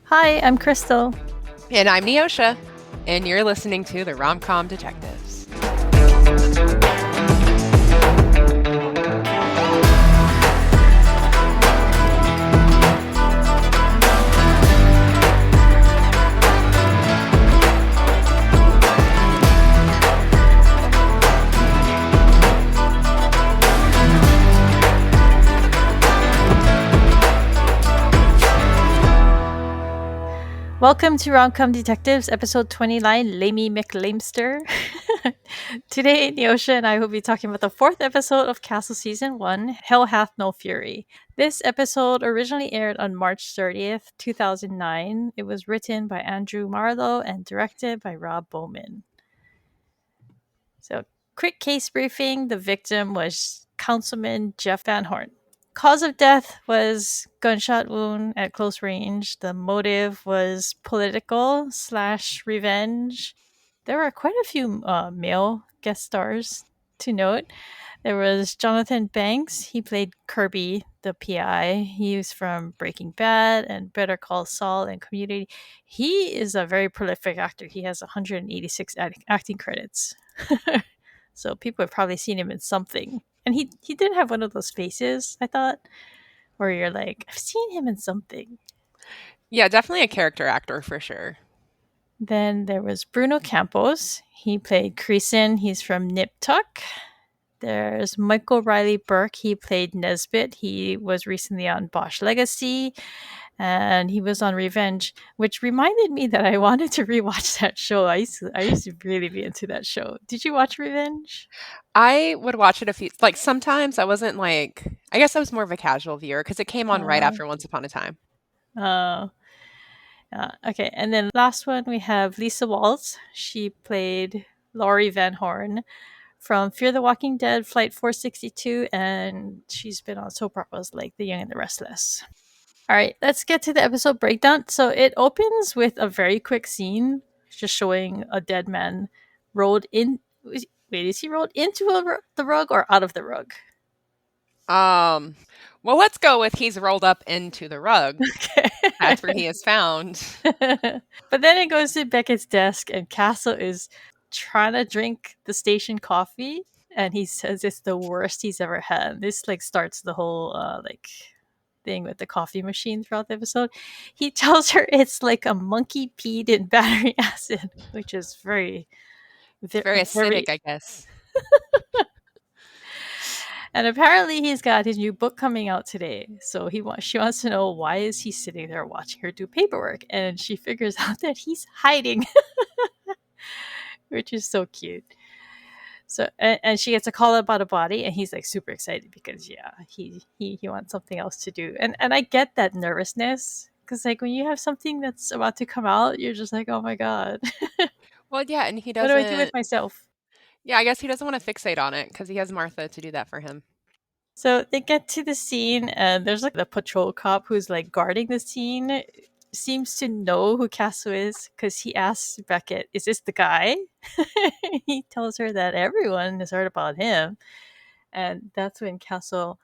Hi, I'm Crystal. And I'm Neoshia, and you're listening to the Rom-Com Detectives. Welcome to Rom-Com Detectives, episode 29, Lamey McLamester. Today, Neoshia and I will be talking about the fourth episode of Castle Season 1, Hell Hath No Fury. This episode originally aired on March 30th, 2009. It was written by Andrew Marlowe and directed by Rob Bowman. So, quick case briefing. The victim was Councilman Jeff Van Horn. Cause of death was gunshot wound at close range. The motive was political / revenge. There were quite a few male guest stars to note. There was Jonathan Banks. He played Kirby, the PI. He was from Breaking Bad and Better Call Saul and Community. He is a very prolific actor. He has 186 acting credits. So people have probably seen him in something. And he did have one of those faces, I thought, where you're like, I've seen him in something. Yeah, definitely a character actor for sure. Then there was Bruno Campos. He played Creason. He's from Nip Tuck. There's Michael Riley Burke. He played Nesbitt. He was recently on Bosch Legacy. And he was on Revenge, which reminded me that I wanted to rewatch that show. I used to really be into that show. Did you watch Revenge? I would watch it sometimes I wasn't I guess I was more of a casual viewer because it came on right Uh, after Once Upon a Time. uh, okay, and then last one we have Lisa Waltz. She played Laurie Van Horn from Fear the Walking Dead, Flight 462, and she's been on soap operas like The Young and the Restless. All right, let's get to the episode breakdown. So it opens with a very quick scene just showing a dead man rolled in. Wait, is he rolled into the rug or out of the rug? Um, well, let's go with he's rolled up into the rug. Okay. That's where he is found. But then it goes to Beckett's desk, and Castle is trying to drink the station coffee, and he says it's the worst he's ever had. This starts the whole thing with the coffee machine throughout the episode. He tells her it's like a monkey peed in battery acid, which is very, It's very acidic, very. I guess. And apparently he's got his new book coming out today. So she wants to know why is he sitting there watching her do paperwork, and she figures out that he's hiding, which is so cute. So and she gets a call about a body, and he's like super excited because he wants something else to do, and I get that nervousness because like when you have something that's about to come out, you're just like, oh my god, Well, yeah, and he what do I do with doesn't. myself? Yeah, I guess he doesn't want to fixate on it because he has Martha to do that for him. So they get to the scene, and there's like the patrol cop who's like guarding the scene. Seems to know who Castle is because he asks Beckett, "Is this the guy?" He tells her that everyone has heard about him, and that's when Castle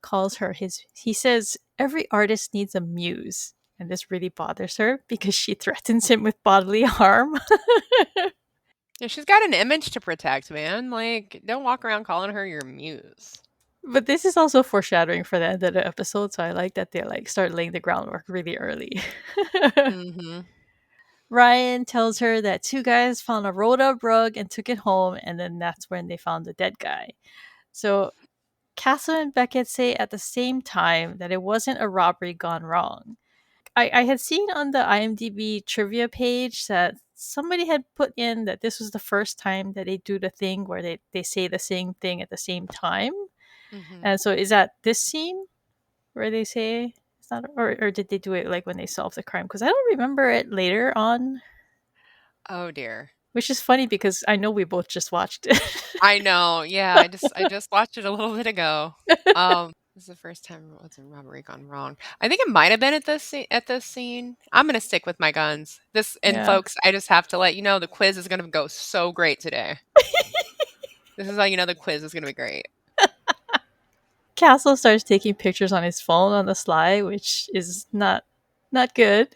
calls her his. He says every artist needs a muse, and this really bothers her because she threatens him with bodily harm. Yeah, she's got an image to protect, man. Like, don't walk around calling her your muse. But this is also foreshadowing for the end of the episode, so I like that they start laying the groundwork really early. Mm-hmm. Ryan tells her that two guys found a rolled up rug and took it home, and then that's when they found the dead guy. So Castle and Beckett say at the same time that it wasn't a robbery gone wrong. I had seen on the IMDb trivia page that somebody had put in that this was the first time that they do the thing where they say the same thing at the same time. Mm-hmm. And so is that this scene where they say it's not, or did they do it like when they solved the crime? Because I don't remember it later on, Oh dear. which is funny because I know we both just watched it. I know. Yeah, I just watched it a little bit ago. This is the first time it was a robbery gone wrong. I think it might have been at this scene. I'm gonna stick with my guns. This and Yeah. folks, I just have to let you know the quiz is gonna go so great today. This is how you know the quiz is gonna be great. Castle starts taking pictures on his phone on the sly, which is not Not good.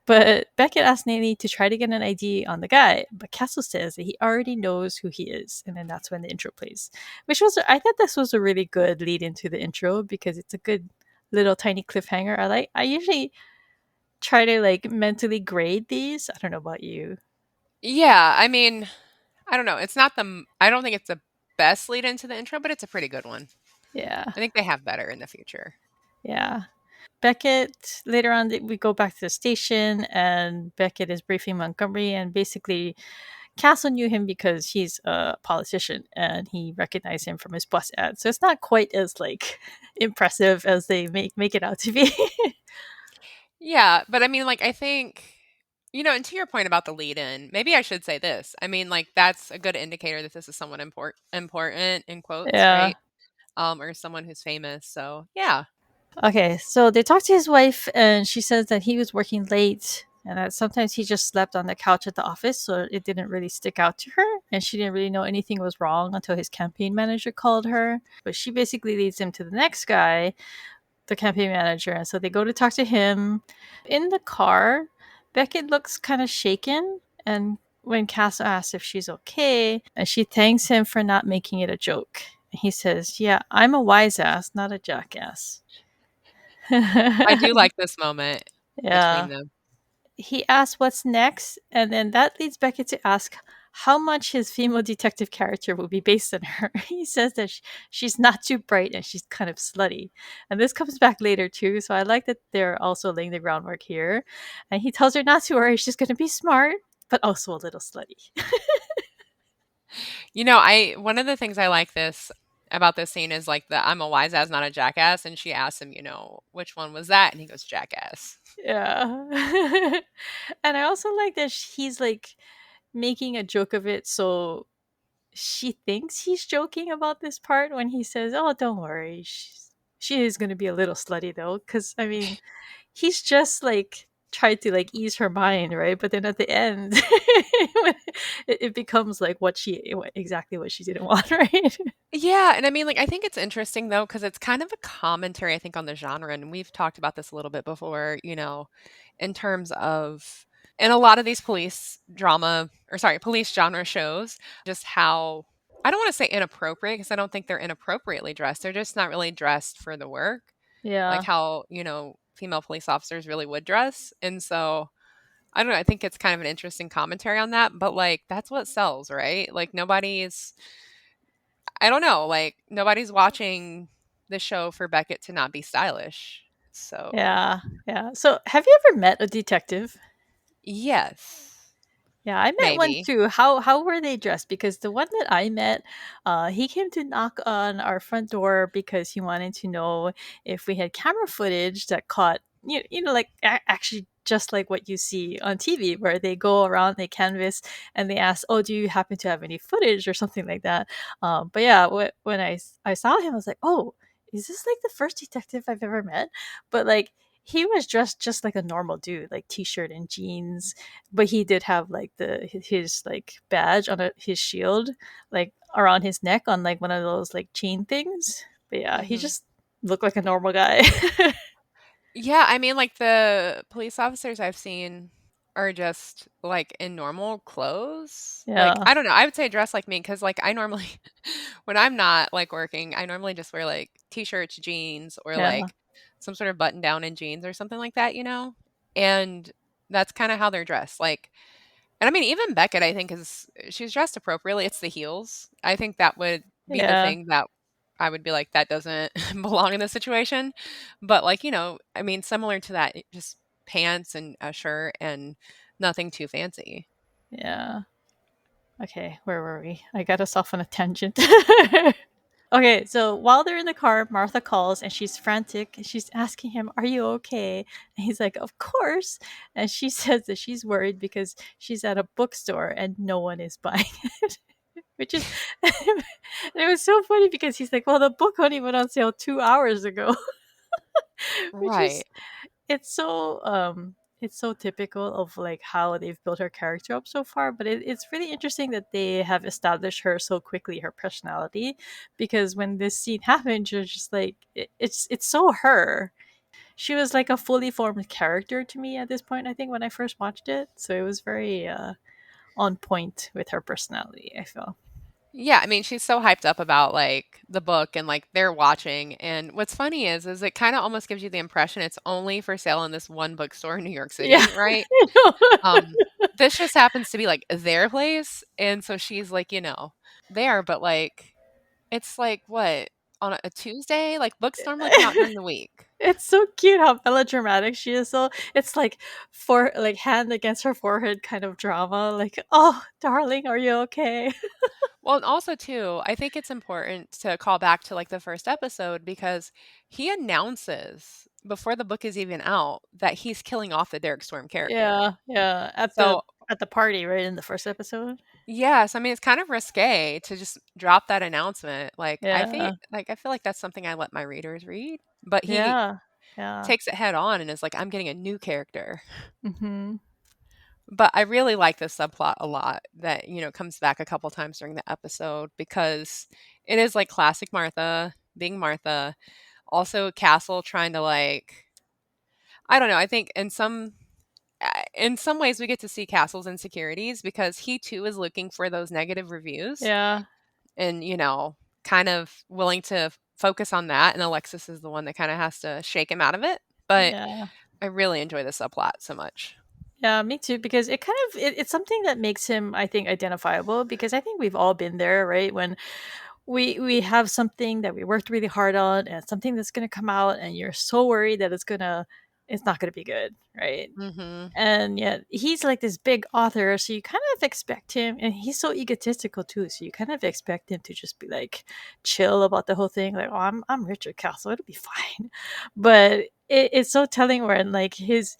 But Beckett asks Nanny to try to get an ID on the guy, but Castle says that he already knows who he is, and then that's when the intro plays. Which was, I thought this was a really good lead into the intro because it's a good little tiny cliffhanger. I usually try to like mentally grade these. I don't know about you. Yeah, I mean, I don't know. It's not I don't think it's the best lead into the intro, but it's a pretty good one. Yeah, I think they have better in the future. yeah. Beckett, later on, we go back to the station, and Beckett is briefing Montgomery, and basically Castle knew him because he's a politician and he recognized him from his bus ad. So it's not quite as like impressive as they make it out to be. Yeah, but I mean, like, I think, and to your point about the lead in, maybe I should say this. I mean, like, that's a good indicator that this is someone important in quotes, Yeah. right? Or someone who's famous. So, yeah. Okay, so they talked to his wife, and she says that he was working late and that sometimes he just slept on the couch at the office, so it didn't really stick out to her. And she didn't really know anything was wrong until his campaign manager called her. But she basically leads him to the next guy, the campaign manager. And so they go to talk to him. In the car, Beckett looks kind of shaken. And when Cass asks if she's okay, and she thanks him for not making it a joke. And he says, "Yeah, I'm a wise ass, not a jackass." I do like this moment between Yeah. them. He asks what's next, and then that leads Beckett to ask how much his female detective character will be based on her. He says that she's not too bright and she's kind of slutty. And this comes back later too, so I like that they're also laying the groundwork here. And he tells her not to worry, she's going to be smart, but also a little slutty. I one of the things I like this about this scene is like the I'm a wise ass, not a jackass. And she asks him, which one was that? And he goes, jackass. Yeah. And I also like that he's like making a joke of it, so she thinks he's joking about this part when he says, "Oh, don't worry, she is going to be a little slutty though," because I mean, he's just like tried to like ease her mind, right? But then at the end, it becomes like exactly what she didn't want, right? Yeah, and I mean, like, I think it's interesting though, because it's kind of a commentary, I think, on the genre, and we've talked about this a little bit before, in terms of in a lot of these police genre shows, just how I don't want to say inappropriate because I don't think they're inappropriately dressed. They're just not really dressed for the work, like Yeah, how, female police officers really would dress. And so I don't know, I think it's kind of an interesting commentary on that, but like that's what sells, right? Like nobody's I don't know, like, nobody's watching the show for Beckett to not be stylish. So, yeah, yeah. So, have you ever met a detective? yes, Yeah, I met one maybe. too. How were they dressed? Because the one that I met, he came to knock on our front door because he wanted to know if we had camera footage that caught like actually just like what you see on TV, where they go around, they canvas, and they ask, "Oh, do you happen to have any footage or something like that?" But yeah, when I saw him, I was like, "Oh, is this like the first detective I've ever met?" But like he was dressed just like a normal dude, like t-shirt and jeans, but he did have like his like badge on his shield, like around his neck on like one of those like chain things. But yeah, he Mhm. just looked like a normal guy. Yeah, I mean, like, the police officers I've seen are just, like, in normal clothes. Like, Yeah, I don't know, I would say dress like me because, like, I normally when I'm not, like, working, I normally just wear, like, T-shirts, jeans, or, yeah, like, some sort of button down in jeans or something like that, And that's kinda how they're dressed, like and I mean, even Beckett, I think, she's dressed appropriately. It's the heels. I think that would be the yeah, thing that I would be like, that doesn't belong in this situation. But like, I mean, similar to that, just pants and a shirt and nothing too fancy. yeah. Okay, where were we? I got us off on a tangent. Okay, so while they're in the car, Martha calls and she's frantic. She's asking him, "Are you okay?" And he's like, "Of course." And she says that she's worried because she's at a bookstore and no one is buying it. Which is, it was so funny because he's like, "Well, the book only went on sale 2 hours ago," which is, Right. it's so typical of like how they've built her character up so far. But it's really interesting that they have established her so quickly, her personality, because when this scene happened, you're just like, it's so her. she was like a fully formed character to me at this point, I think, when I first watched it. So it was very on point with her personality, I feel. Yeah, I mean, she's so hyped up about, like, the book and, like, they're watching, and what's funny is it kinda almost gives you the impression it's only for sale in this one bookstore in New York Yeah. City, right? I know. Um, this just happens to be, like, their place, and so she's, like, there, but, like, it's, like, what? On a Tuesday? Like, books normally come out during the week. It's so cute how melodramatic she is. So it's like for like hand against her forehead kind of drama. Like, oh, darling, are you okay? Well, and also too, I think it's important to call back to, like, the first episode because he announces before the book is even out that he's killing off the Derrick Storm character. Yeah, yeah. So, At the party, right in the first episode. yes, I mean, it's kind of risque to just drop that announcement. Yeah, I feel like that's something I let my readers read, but he yeah, yeah. takes it head on and is like, "I'm getting a new character." Hmm. But I really like this subplot a lot that, comes back a couple times during the episode because it is like classic Martha being Martha. Also Castle trying to like I don't know, I think in some ways we get to see Castle's insecurities because he too is looking for those negative reviews Yeah, and, kind of willing to focus on that and Alexis is the one that kind of has to shake him out of it. But yeah. I really enjoy the subplot so much. Yeah, me too. Because it kind of it's something that makes him, I think, identifiable. Because I think we've all been there, right? When we have something that we worked really hard on, and something that's gonna come out, and you're so worried that it's not gonna be good, right? Mhm. And yet he's like this big author, so you kind of expect him, and he's so egotistical too, so you kind of expect him to just be like chill about the whole thing, like, oh, I'm Richard Castle, it'll be fine. But it's so telling when like his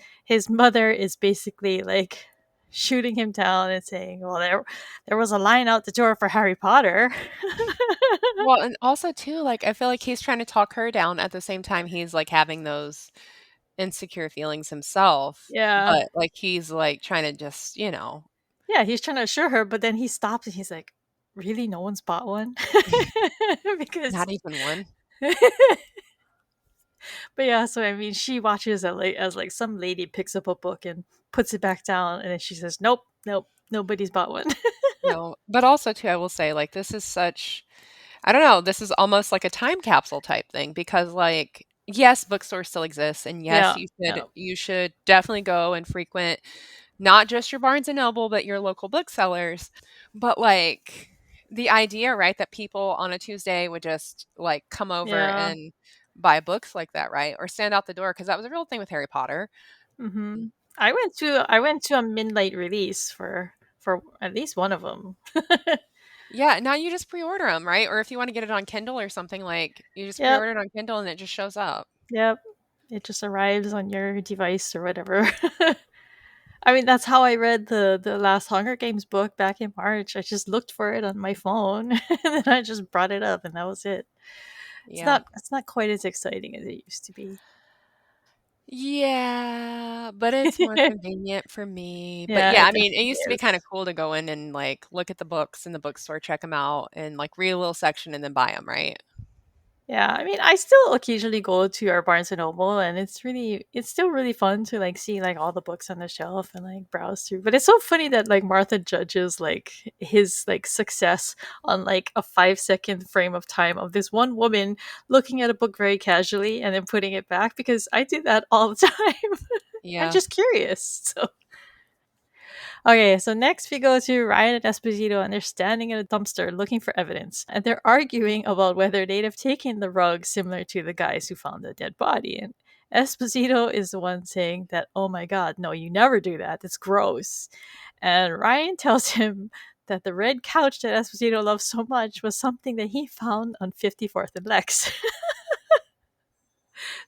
mother is basically like shooting him down and saying, well, there was a line out the door for Harry Potter. Well, and also too, like, I feel like he's trying to talk her down at the same time he's, like, having those insecure feelings himself, Yeah, but, like, he's, like, trying to just, yeah, he's trying to assure her, but then he stops and he's like, really, no one's bought one? Because not even one. but yeah, so I mean, she watches it like as like some lady picks up a book and puts it back down, and then she says, "Nope, nope, nobody's bought one." No, but also too, I will say, like, this is such I don't know, this is almost like a time capsule type thing because, like, yes, bookstores still exist, and yes, Yeah, you should yeah, you should definitely go and frequent not just your Barnes& and Noble, but your local booksellers. But, like, the idea, right, that people on a Tuesday would just, like, come over yeah. and buy books like that, right? Or stand out the door because that was a real thing with Harry Potter. Hmm. I went to a midnight release for at least one of them. Yeah, now you just pre-order them, right? Or if you wanna get it on Kindle or something, like, you just Yep, pre-order it on Kindle and it just shows up. yep. It just arrives on your device or whatever. I mean, that's how I read the last Hunger Games book back in March. I just looked for it on my phone, and then I just brought it up, and that was it. Yeah. It's not quite as exciting as it used to be. Yeah, but it's more convenient for me. But Yeah, yeah, it I mean, it definitely used to be kinda is. cool to go in and, like, look at the books in the bookstore, check them out, and, like, read a little section and then buy them, right? Yeah, I mean, I still occasionally go to our Barnes and Noble, and it's still really fun to like see like all the books on the shelf and like browse through. But it's so funny that like Martha judges like his like success on like a 5 second frame of time of this one woman looking at a book very casually and then putting it back, because I do that all the time. I'm Yeah. just curious. So okay, so next we go to Ryan and Esposito, and they're standing in a dumpster looking for evidence. And they're arguing about whether they'd have taken the rug similar to the guys who found the dead body. And Esposito is the one saying that, oh my god, no, you never do that. It's gross. And Ryan tells him that the red couch that Esposito loves so much was something that he found on 54th and Lex.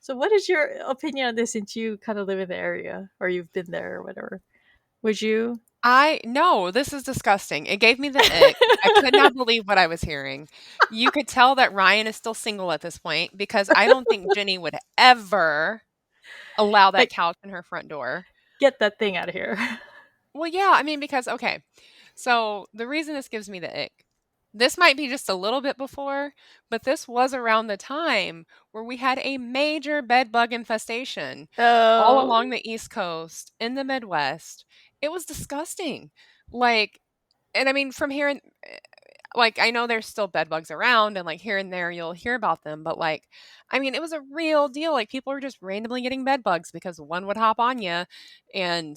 So, what is your opinion on this, since you kind of live in the area or you've been there or whatever? Would you? I no, this is disgusting. It gave me the ick. I could not believe what I was hearing. You could tell that Ryan is still single at this point because I don't think Jenny would ever allow that Like, couch in her front door. get that thing out of here. Well, yeah, I mean, because okay, so the reason this gives me the ick, this might be just a little bit before, but this was around the time where we had a major bed bug infestation all Oh, along the East Coast, in the Midwest. It was disgusting. Like, and I mean, from here, like, I know there's still bed bugs around, and like here and there you'll hear about them, but like, I mean, it was a real deal. Like, people were just randomly getting bed bugs because one would hop on you, and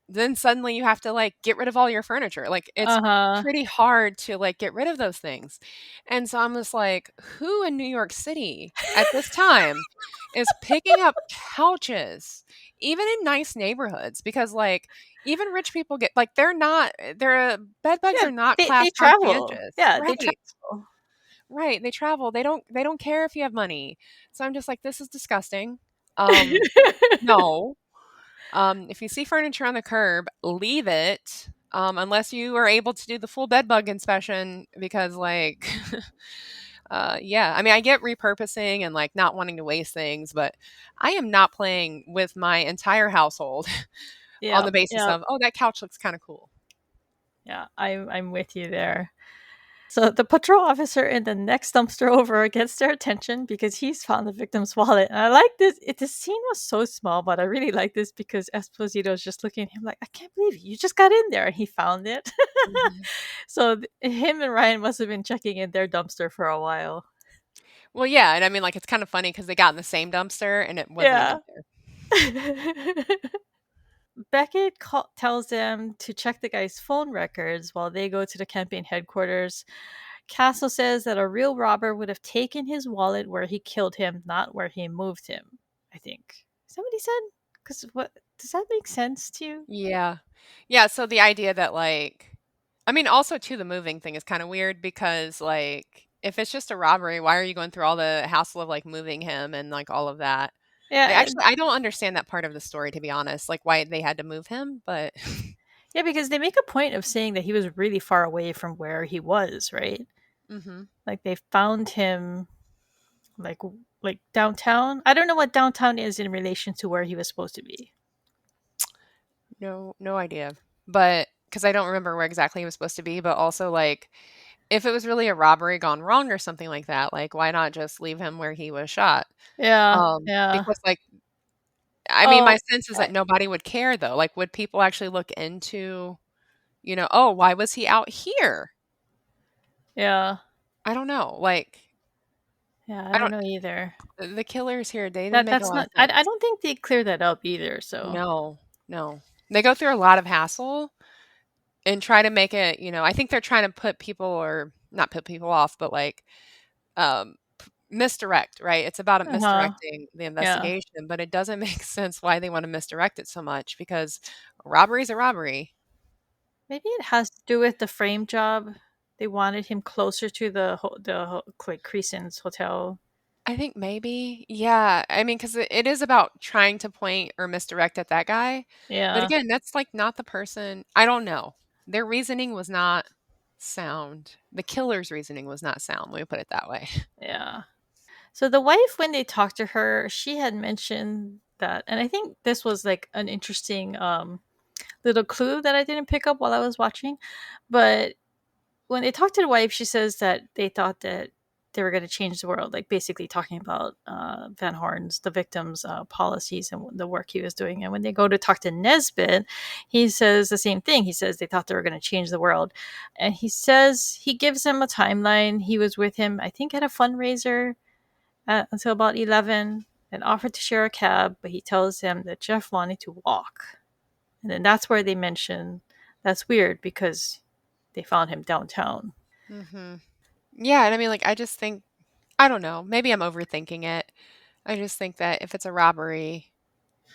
then suddenly you have to, like, get rid of all your furniture. Like, it's uh-huh. pretty hard to, like, get rid of those things. And so I'm just like, who in New York City at this time is picking up couches, even in nice neighborhoods? Because, like, even rich people get like, they're not their bed bugs Yeah, are not they class travel. conscientious. Yeah, they Right. travel. Right, they travel. They don't care if you have money. So I'm just like, "This is disgusting." Um, no. If you see furniture on the curb, leave it, unless you are able to do the full bed bug inspection because, like, yeah. I mean, I get repurposing and, like, not wanting to waste things, but I am not playing with my entire household on Yeah, the basis yeah, of, "Oh, that couch looks kinda cool." yeah. I'm with you there. So the patrol officer in the next dumpster over gets their attention because he's found the victim's wallet. And I like this. This scene was so small, but I really like this because Esposito is just looking at him like, I can't believe you just got in there and he found it. Mhm. So him and Ryan must have been checking in their dumpster for a while. Well, yeah, and I mean, like, it's kinda funny because they got in the same dumpster and it wasn't even Yeah. there. Beckett tells them to check the guy's phone records while they go to the campaign headquarters. Castle says that a real robber would have taken his wallet where he killed him, not where he moved him. I think. Is that what he said? Because what does that make sense to you? Yeah. Yeah, so the idea that, like, I mean, also too, the moving thing is kinda weird because, like, if it's just a robbery, why are you going through all the hassle of, like, moving him and, like, all of that? Yeah, I don't understand that part of the story, to be honest, like, why they had to move him, but yeah, because they make a point of saying that he was really far away from where he was, right? Mhm. Like they found him like like downtown. I don't know what downtown is in relation to where he was supposed to be. No idea. But because I don't remember where exactly he was supposed to be, but also, like, if it was really a robbery gone wrong or something like that, like, why not just leave him where he was shot? Yeah, yeah. Because, like, I mean, my Oh, sense is I- that nobody would care though. Like, would people actually look into, "Oh, why was he out here?" yeah. I don't know. Like, Yeah, I I don't don't know either. the killers here, they didn't make a That's lot of not. I sense. don't think they clear that up either. So No, no. They go through a lot of hassle and try to make it, I think they're trying to put people or not put people off, but, like, misdirect, right? It's about uh huh. misdirecting the Yeah. investigation, but it doesn't make sense why they wanna misdirect it so much because a robbery is a robbery. Maybe it has to do with the frame job. They wanted him closer to like Creason's hotel. I think maybe. Yeah. I mean, because it is about trying to point or misdirect at that guy. But Yeah, again, that's like not the person. I don't know. Their reasoning was not sound. The killer's reasoning was not sound. Let me put it that way. yeah. So the wife, when they talked to her, she had mentioned that, and I think this was like an interesting little clue that I didn't pick up while I was watching. But when they talked to the wife, she says that they thought that they were going to change the world, like basically talking about Van Horn's, the victim's policies and the work he was doing. And when they go to talk to Nesbitt, he says the same thing. He says they thought they were going to change the world. And he says he gives them a timeline. He was with him, I think, at a fundraiser until about 11 and offered to share a cab, but he tells him that Jeff wanted to walk. And then that's where they mention that's weird because they found him downtown. Hmm. Yeah. And I mean, like, I just think, I don't know. Maybe I'm overthinking it. I just think that if it's a robbery,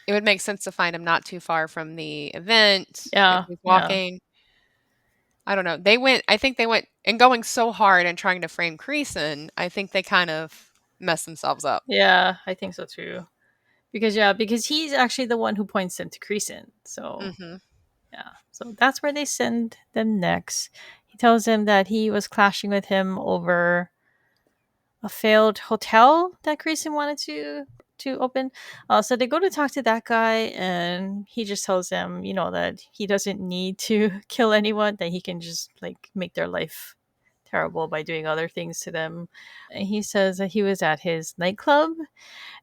it would make sense to find him not too far from the event if Yeah, he's yeah, walking. I don't know. I think they went and going so hard and trying to frame Creason, I think they kind of messed themselves up. yeah, I think so too. Because he's actually the one who points them to Creason. So Mhm. yeah, so that's where they send them next. He tells them that he was clashing with him over a failed hotel that Grayson wanted to open. So they go to talk to that guy, and he just tells them, that he doesn't need to kill anyone; that he can just like make their life terrible by doing other things to them. And he says that he was at his nightclub.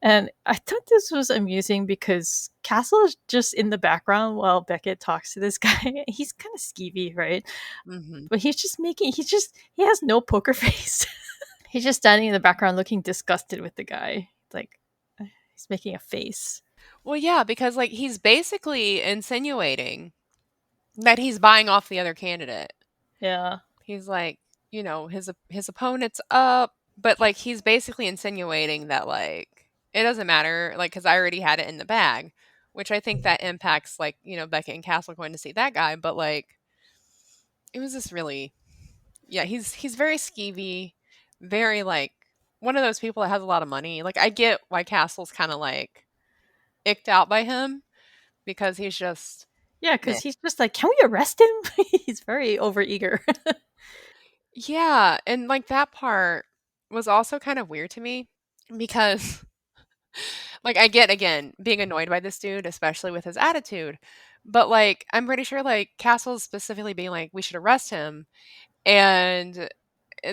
And I thought this was amusing because Castle is just in the background while Beckett talks to this guy. He's kind of skeevy, right? Mhm. But he has no poker face. He's just standing in the background looking disgusted with the guy. Like, he's making a face. Well, yeah, because, like, he's basically insinuating that he's buying off the other candidate. Yeah. He's like, his opponent's up, but, like, he's basically insinuating that, like, it doesn't matter, like, because I already had it in the bag, which I think that impacts, like, Beckett and Castle going to see that guy, but, like, it was just really yeah, he's very skeevy, very, like, one of those people that has a lot of money. Like, I get why Castle's kinda, like, icked out by him because he's just Yeah, meh. because he's just like, can we arrest him? He's very overeager. Yeah, and, like, that part was also kind of weird to me because, like, I get, again, being annoyed by this dude, especially with his attitude, but, like, I'm pretty sure, like, Castle's specifically being like, "We should arrest him," and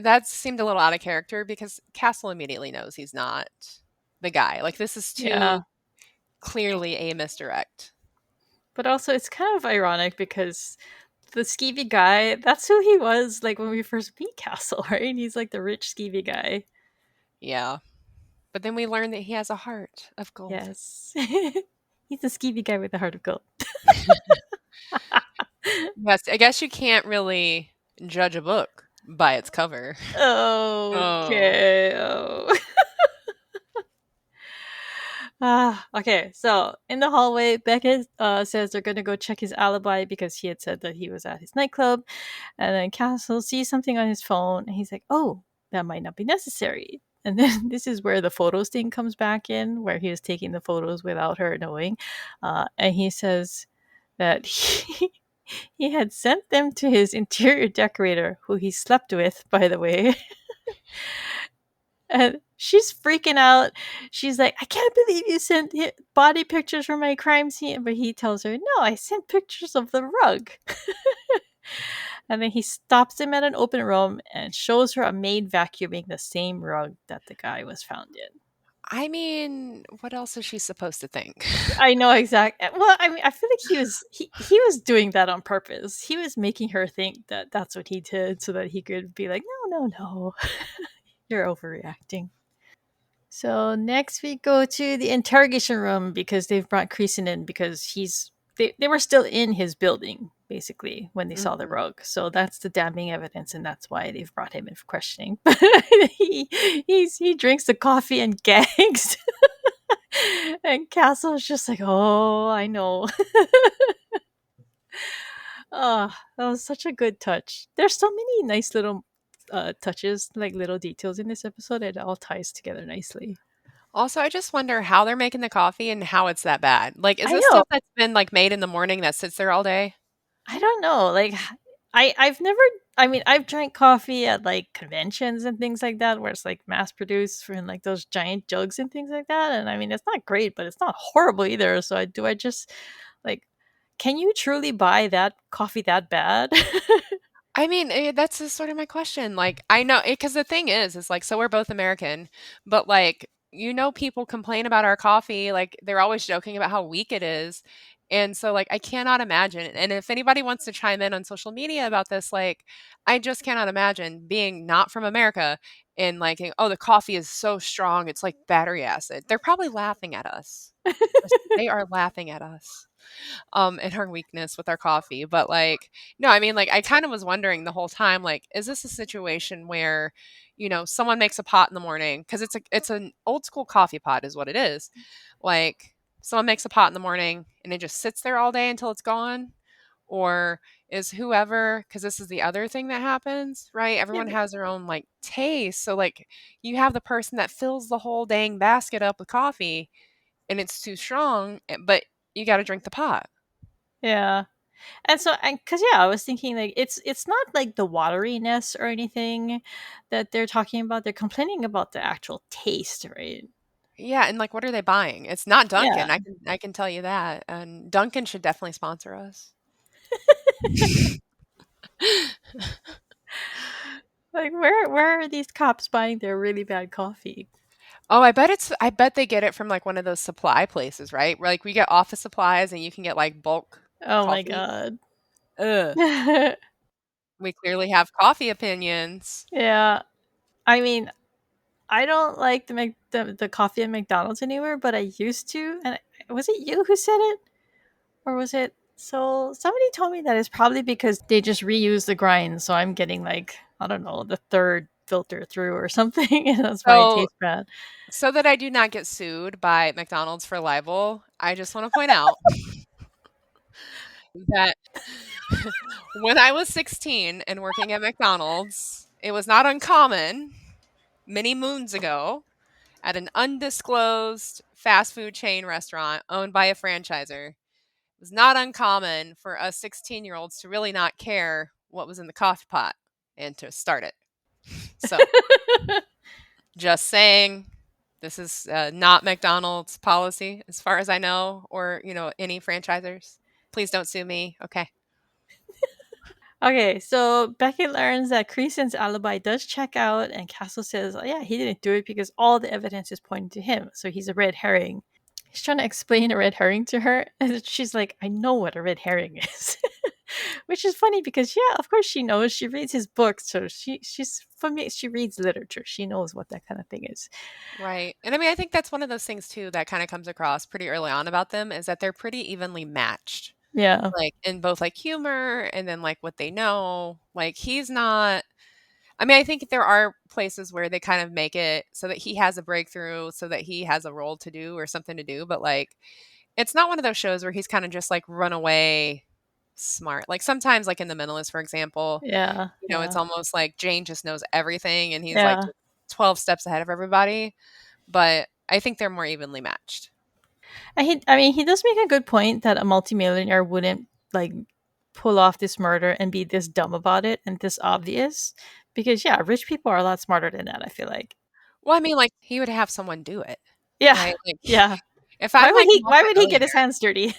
that seemed a little out of character because Castle immediately knows he's not the guy. Like, this is Yeah. too clearly a misdirect. But also, it's kind of ironic because the skeevy guy, that's who he was like when we first meet Castle, right? He's like the rich skeevy guy. Yeah. But then we learn that he has a heart of gold. Yes. He's the skeevy guy with the heart of gold. Yes, I guess you can't really judge a book by its cover. Oh. Okay. Oh. Okay. So in the hallway, Beckett says they're gonna go check his alibi because he had said that he was at his nightclub, and then Castle sees something on his phone, and he's like, "Oh, that might not be necessary." And then this is where the photos thing comes back in, where he was taking the photos without her knowing, and he says that he had sent them to his interior decorator, who he slept with, by the way. And she's freaking out. She's like, I can't believe you sent body pictures from my crime scene. But he tells her, no, I sent pictures of the rug. And then he stops him at an open room and shows her a maid vacuuming the same rug that the guy was found in. I mean, what else is she supposed to think? I know exactly. Well, I mean, I feel like he was doing that on purpose. He was making her think that that's what he did, so that he could be like, no, no, no, you're overreacting. So next we go to the interrogation room because they've brought Creason in because they were still in his building basically when they saw the Mhm. rug. So that's the damning evidence, and that's why they've brought him in for questioning. he he drinks the coffee and gags. And Castle's just like, oh, I know. Oh, that was such a good touch. There's so many nice little touches, like little details in this episode. It all ties together nicely. Also, I just wonder how they're making the coffee and how it's that bad. Like, is I this know. stuff that's been, like, made in the morning that sits there all day? I don't know. Like, I've never. I mean, I've drank coffee at like conventions and things like that, where it's like mass produced in like those giant jugs and things like that. And I mean, it's not great, but it's not horrible either. So I just like, can you truly buy that coffee that bad? I mean, that's just sort of my question. Like, I know because the thing is like, so we're both American, but like, people complain about our coffee. Like, they're always joking about how weak it is. And so, like, I cannot imagine. And if anybody wants to chime in on social media about this, like, I just cannot imagine being not from America and like, oh, the coffee is so strong. It's like battery acid. They're probably laughing at us. They are laughing at us and her weakness with our coffee. But like, no, I mean, like, I kind of was wondering the whole time, like, is this a situation where, someone makes a pot in the morning because it's an old school coffee pot is what it is. Like, someone makes a pot in the morning and it just sits there all day until it's gone, or is whoever because this is the other thing that happens, right? Yeah, Everyone has their own like taste. So like you have the person that fills the whole dang basket up with coffee and it's too strong, but you got to drink the pot. yeah. And so, because yeah, I was thinking like it's not like the wateriness or anything that they're talking about. They're complaining about the actual taste, right? Yeah, and, like, what are they buying? It's not Yeah. Dunkin', I can tell you that, and Dunkin' should definitely sponsor us. Like, where are these cops buying their really bad coffee? Oh, I bet they get it from, like, one of those supply places, right? Where, like, we get office supplies and you can get, like, bulk Oh my coffee. god. Ugh. We clearly have coffee opinions. Yeah. I mean, I don't like the coffee at McDonald's anymore, but I used to. And was it you who said it, or was it? So somebody told me that it's probably because they just reuse the grind. So I'm getting like, I don't know, the third filter through or something, and that's why it So tastes bad. so that I do not get sued by McDonald's for libel, I just wanna point out that when I was 16 and working at McDonald's, it was not uncommon many moons ago at an undisclosed fast food chain restaurant owned by a franchiser. It was not uncommon for us 16-year-olds to really not care what was in the coffee pot and to start it. So, just saying, this is not McDonald's policy as far as I know, or, any franchisers. Please don't sue me. Okay. Okay, so Beckett learns that Creason's alibi does check out, and Castle says, oh, yeah, he didn't do it because all the evidence is pointing to him, so he's a red herring. He's trying to explain a red herring to her, and she's like, I know what a red herring is. Which is funny because, yeah, of course she knows. She reads his books, so she's familiar. She reads literature. She knows what that kind of thing is. Right. And I mean, I think that's one of those things too that kind of comes across pretty early on about them is that they're pretty evenly matched. Yeah, Like in both like humor and then like what they know. Like he's not I mean, I think there are places where they kind of make it so that he has a breakthrough, so that he has a role to do or something to do, but like it's not one of those shows where he's kind of just like run away smart. Like sometimes like in The Mentalist, for example, yeah, it's yeah, almost like Jane just knows everything and he's like yeah. 12 steps ahead of everybody, but I think they're more evenly matched. I mean, he does make a good point that a multimillionaire wouldn't like pull off this murder and be this dumb about it and this obvious, because yeah, rich people are a lot smarter than that. I feel like. Well, I mean, like, he would have someone do it, Yeah, right? Like, yeah. if I'm, like, a Why would he get his multimillionaire. hands dirty?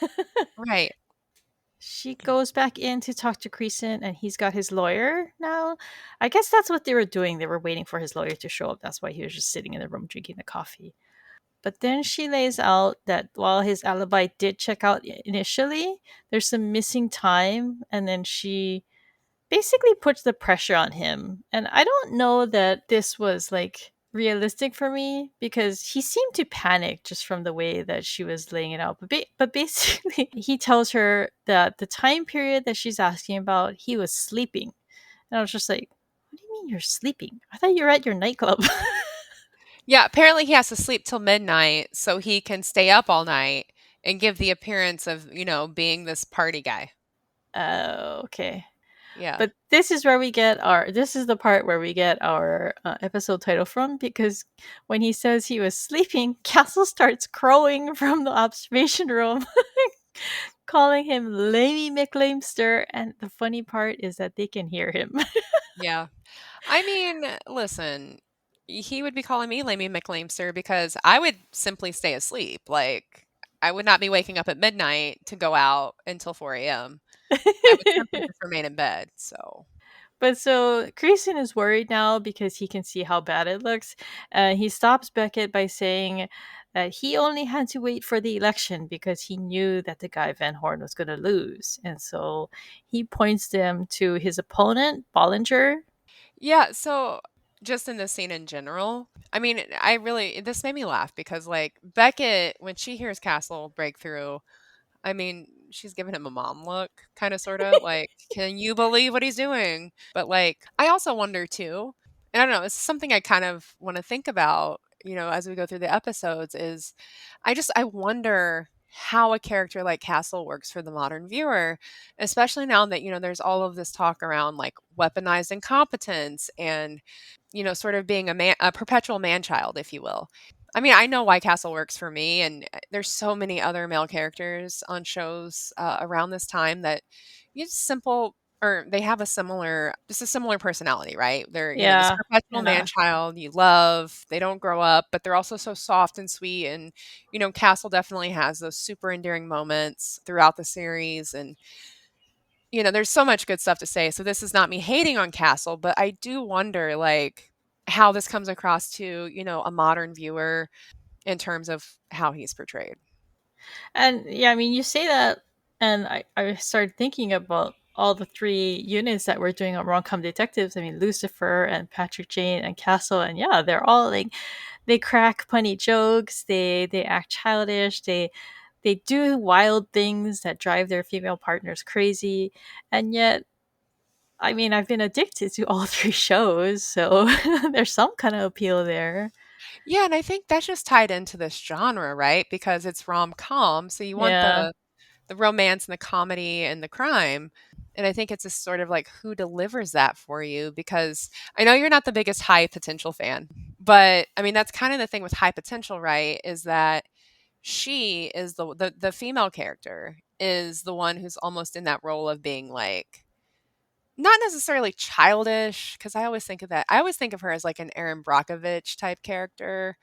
Right. She goes back in to talk to Creason, and he's got his lawyer now. I guess that's what they were doing. They were waiting for his lawyer to show up. That's why he was just sitting in the room drinking the coffee. But then she lays out that while his alibi did check out initially, there's some missing time. And then she basically puts the pressure on him. And I don't know that this was like realistic for me because he seemed to panic just from the way that she was laying it out. But basically, he tells her that the time period that she's asking about, he was sleeping. And I was just like, what do you mean you're sleeping? I thought you were at your nightclub. Yeah, apparently he has to sleep till midnight so he can stay up all night and give the appearance of, being this party guy. Oh, okay. Yeah. But this is the part where we get our episode title from, because when he says he was sleeping, Castle starts crowing from the observation room, calling him Lamey McLamester, and the funny part is that they can hear him. Yeah. I mean, listen, he would be calling me Lamey McLamester because I would simply stay asleep. Like, I would not be waking up at midnight to go out until 4 a.m. I would simply just remain in bed, so But so Creason is worried now because he can see how bad it looks. He stops Beckett by saying that he only had to wait for the election because he knew that the guy Van Horn was going to lose. And so he points them to his opponent, Bollinger. yeah, so just in this scene in general, I mean, this made me laugh because, like, Beckett, when she hears Castle breakthrough, I mean, she's giving him a mom look, kinda, sorta, like, "Can you believe what he's doing?" But, like, I also wonder too, and I don't know, it's something I kind of wanna think about, as we go through the episodes is I wonder how a character like Castle works for the modern viewer, especially now that, there's all of this talk around, like, weaponized incompetence and, sort of being a perpetual man-child, if you will. I mean, I know why Castle works for me, and there's so many other male characters on shows around this time that just simple or they have just a similar personality, right? They're this Yeah. perpetual man Yeah. child you love. They don't grow up, but they're also so soft and sweet. And Castle definitely has those super endearing moments throughout the series, and there's so much good stuff to say. So this is not me hating on Castle, but I do wonder like how this comes across to, a modern viewer in terms of how he's portrayed. And yeah, I mean, you say that, and I started thinking about all the three units that we're doing on Rom-Com Detectives. I mean, Lucifer and Patrick Jane and Castle, and yeah, they're all like they crack funny jokes. They act childish. They do wild things that drive their female partners crazy, and yet. I mean, I've been addicted to all three shows, so there's some kind of appeal there. Yeah, and I think that's just tied into this genre, right? Because it's rom-com, so you want Yeah. the romance and the comedy and the crime. And I think it's a sort of like who delivers that for you because I know you're not the biggest high potential fan, but I mean that's kind of the thing with high potential, right? Is that she is the female character is the one who's almost in that role of being like not necessarily childish, because I always think of her as, like, an Erin Brockovich type character,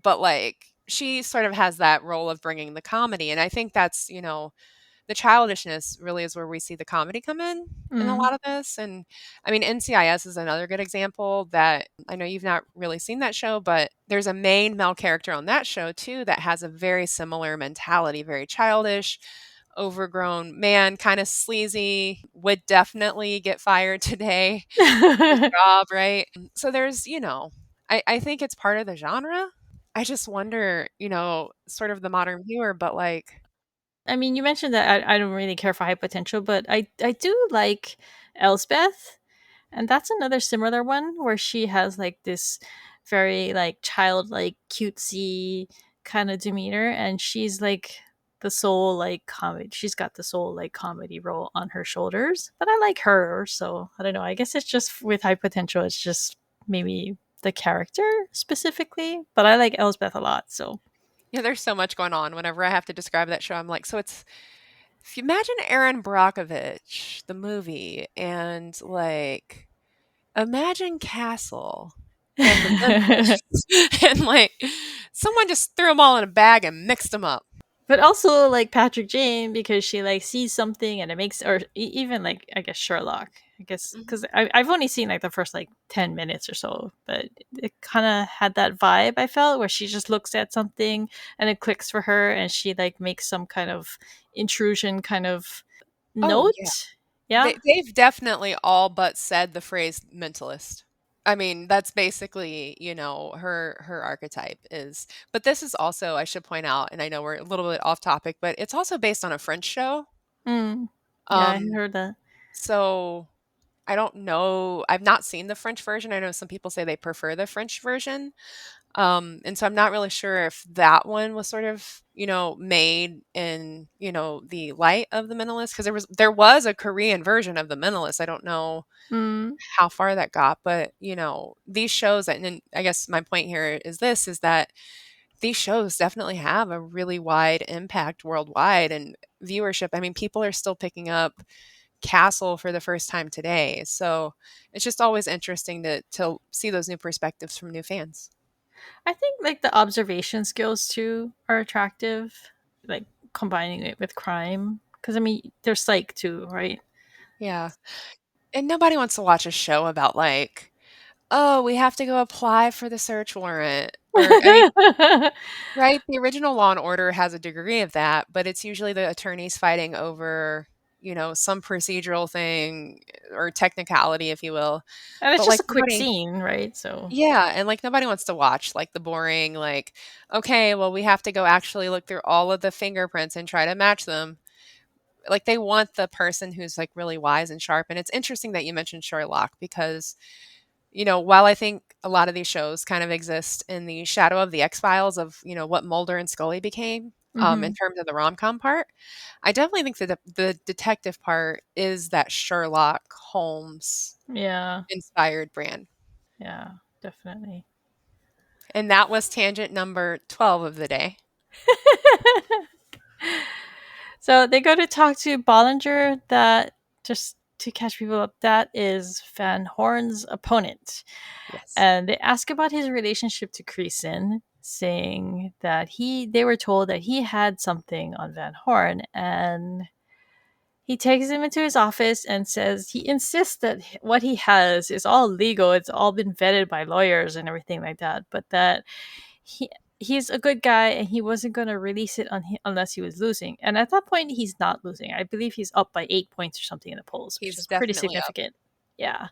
but, like, she sort of has that role of bringing the comedy, and I think that's, the childishness really is where we see the comedy come in a Mm. lot of this, and, I mean, NCIS is another good example that I know you've not really seen that show, but there's a main male character on that show too that has a very similar mentality, very childish, overgrown man, kinda sleazy, would definitely get fired today from his job, right? So there's, I think it's part of the genre. I just wonder, sort of the modern viewer, but, like I mean, you mentioned that I don't really care for high potential, but I do like Elsbeth, and that's another similar one where she has like this very like childlike, cutesy kind of demeanor, and she's like the sole like comedy. She's got the sole like comedy role on her shoulders, but I like her, so I don't know. I guess it's just with high potential. It's just maybe the character specifically, but I like Elsbeth a lot. So yeah, there's so much going on whenever I have to describe that show, I'm like, so it's if you imagine Erin Brockovich, the movie, and, like, imagine Castle and The Mentalist, and, like, someone just threw them all in a bag and mixed them up. but also like Patrick Jane because she like sees something and it makes, or even like I guess Sherlock. I guess Mhm. because I've only seen like the first like 10 minutes or so, but it kind of had that vibe I felt where she just looks at something and it clicks for her and she like makes some kind of intrusion kind of Oh, yeah. note. Yeah. They've definitely all but said the phrase "mentalist." I mean, that's basically, her archetype is but this is also, I should point out, and I know we're a little bit off topic, but it's also based on a French show. Mm. Yeah, I Um, heard that. so I don't know. I've not seen the French version. I know some people say they prefer the French version. And so I'm not really sure if that one was sort of, made in, the light of the Mentalist because there was a Korean version of the Mentalist. I don't know Mm. how far that got, but these shows, and then I guess my point here is that these shows definitely have a really wide impact worldwide and viewership. I mean, people are still picking up Castle for the first time today. So it's just always interesting to see those new perspectives from new fans. I think like the observation skills too are attractive, like combining it with crime. Because I mean, there's psych too, right? Yeah. And nobody wants to watch a show about like, oh, we have to go apply for the search warrant. Or I mean, right? The original Law and Order has a degree of that, but it's usually the attorneys fighting over, some procedural thing or technicality, if you will. And it's But just like a quick nobody scene, right? So, Yeah, and, like, nobody wants to watch, like, the boring, like, "Okay, well, we have to go actually look through all of the fingerprints and try to match them." Like, they want the person who's, like, really wise and sharp, and it's interesting that you mentioned Sherlock because, while I think a lot of these shows kind of exist in the shadow of the X-Files of, what Mulder and Scully became, in hmm, terms of the rom-com part, I definitely think the detective part is that Sherlock Holmes yeah, inspired brand. yeah, definitely. And that was tangent number 12 of the day. So they go to talk to Bollinger. That just to catch people up, that is Van Horn's opponent, Yes. and they ask about his relationship to Creason, saying that they were told that he had something on Van Horn, and He takes him into his office and says he insists that what he has is all legal. It's all been vetted by lawyers and everything like that, but that he he's a good guy and he wasn't going to release it unless he was losing. And at that point, he's not losing. I believe he's up by 8 points or something in the polls, which He's is pretty definitely up. significant. Yeah.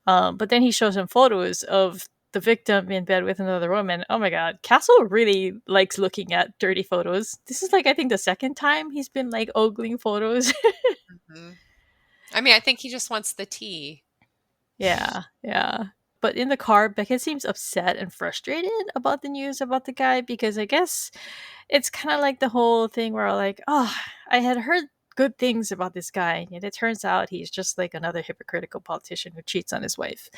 But then he shows him photos of the victim in bed with another woman. Oh my god, Castle really likes looking at dirty photos. This is like I think the second time he's been like ogling photos. Mhm. I mean, I think he just wants the tea. Yeah, yeah. But in the car, Beckett seems upset and frustrated about the news about the guy because I guess it's kind of like the whole thing where like, oh, I had heard good things about this guy, and it turns out he's just like another hypocritical politician who cheats on his wife,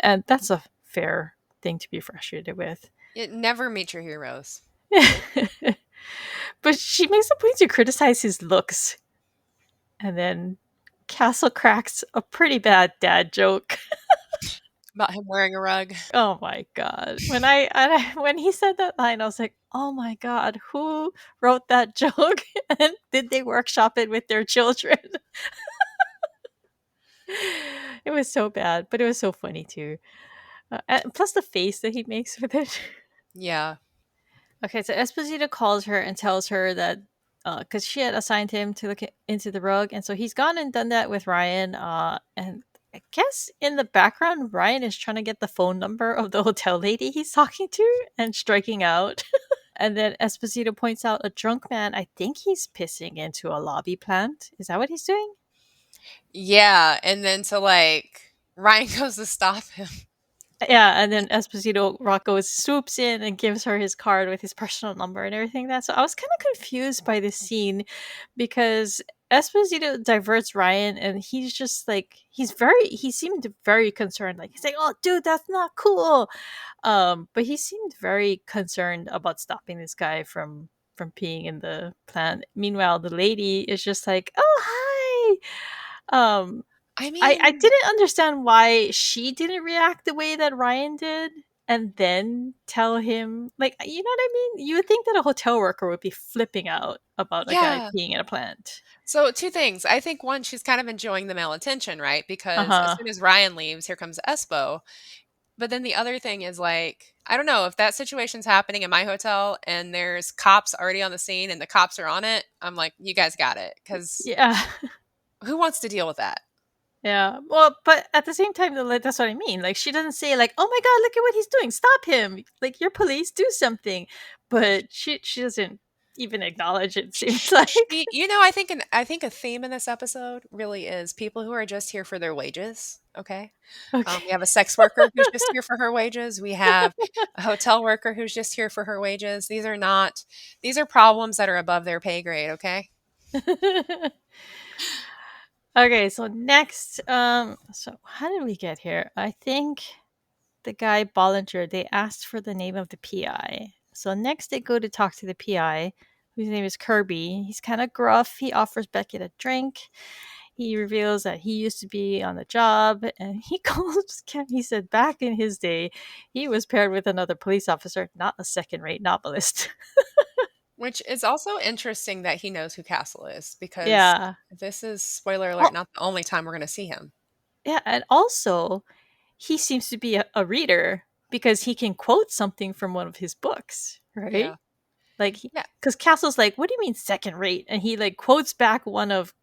and that's a fair thing to be frustrated with. It never meet your heroes. But she makes a point to criticize his looks, and then Castle cracks a pretty bad dad joke. About him wearing a rug. Oh my god! When he said that line, I was like, "Oh my god, who wrote that joke? And did they workshop it with their children?" It was so bad, but it was so funny too. And plus the face that he makes with it. Yeah. Okay, so Esposito calls her and tells her that because she had assigned him to look into the rug, and so he's gone and done that with Ryan. And I guess in the background, Ryan is trying to get the phone number of the hotel lady he's talking to and striking out. And then Esposito points out a drunk man. I think he's pissing into a lobby plant. Is that what he's doing? Yeah, and then to like Ryan goes to stop him. Yeah, and then Esposito Rocco swoops in and gives her his card with his personal number and everything. That so I was kind of confused by this scene because Esposito diverts Ryan, and he's just like he seemed very concerned. Like he's like, "Oh, dude, that's not cool." But he seemed very concerned about stopping this guy from peeing in the plant. Meanwhile, the lady is just like, "Oh, hi." Um, I I mean, didn't understand why she didn't react the way that Ryan did and then tell him like you know what I mean? You would think that a hotel worker would be flipping out about a guy yeah. peeing in a plant. So two things. I think one, she's kind of enjoying the male attention, right? Because as Uh-huh. soon as Ryan leaves, here comes Espo. But then the other thing is like, I don't know if that situation's happening in my hotel and there's cops already on the scene and the cops are on it. I'm like, you guys got it. Because Yeah. who wants to deal with that? Yeah. Well, but at the same time though, like, that's what I mean. Like she doesn't say like, "Oh my god, look at what he's doing. Stop him." Like you're police, do something. But she doesn't even acknowledge it seems like. I think a theme in this episode really is people who are just here for their wages. Okay, Okay. we have a sex worker who's just here for her wages. We have a hotel worker who's just here for her wages. These are problems that are above their pay grade. Okay. Okay, so next, so how did we get here? I think the guy Bollinger, they asked for the name of the PI. So next they go to talk to the PI, whose name is Kirby. He's kind of gruff. He offers Beckett a drink. He reveals that he used to be on the job, and he calls Ken. He said back in his day, he was paired with another police officer, not a second-rate novelist. Which is also interesting that he knows who Castle is because Yeah. this is spoiler alert, Oh, not the only time we're going to see him. yeah, and also he seems to be a reader because he can quote something from one of his books, right? Yeah. Like, Yeah. because Castle's like, "What do you mean second rate?" And he like quotes back one of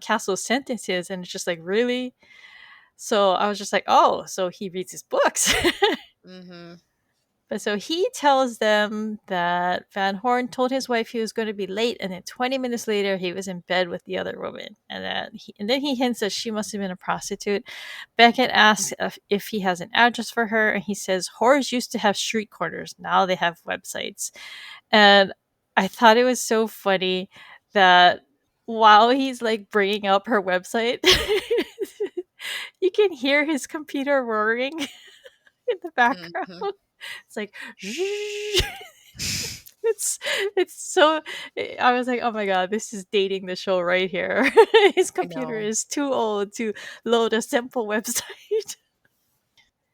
Castle's sentences, and it's just like, really. So I was just like, "Oh, so he reads his books." Mhm. But so he tells them that Van Horn told his wife he was going to be late, and then 20 minutes later he was in bed with the other woman, and then he hints that she must have been a prostitute. Beckett asks if he has an address for her, and he says whores used to have street corners, now they have websites. And I thought it was so funny that while he's like bringing up her website, you can hear his computer roaring in the background. Mhm. It's like it's it's so I was like, "Oh my god, this is dating the show right here." His I computer know. is too old to load a simple website.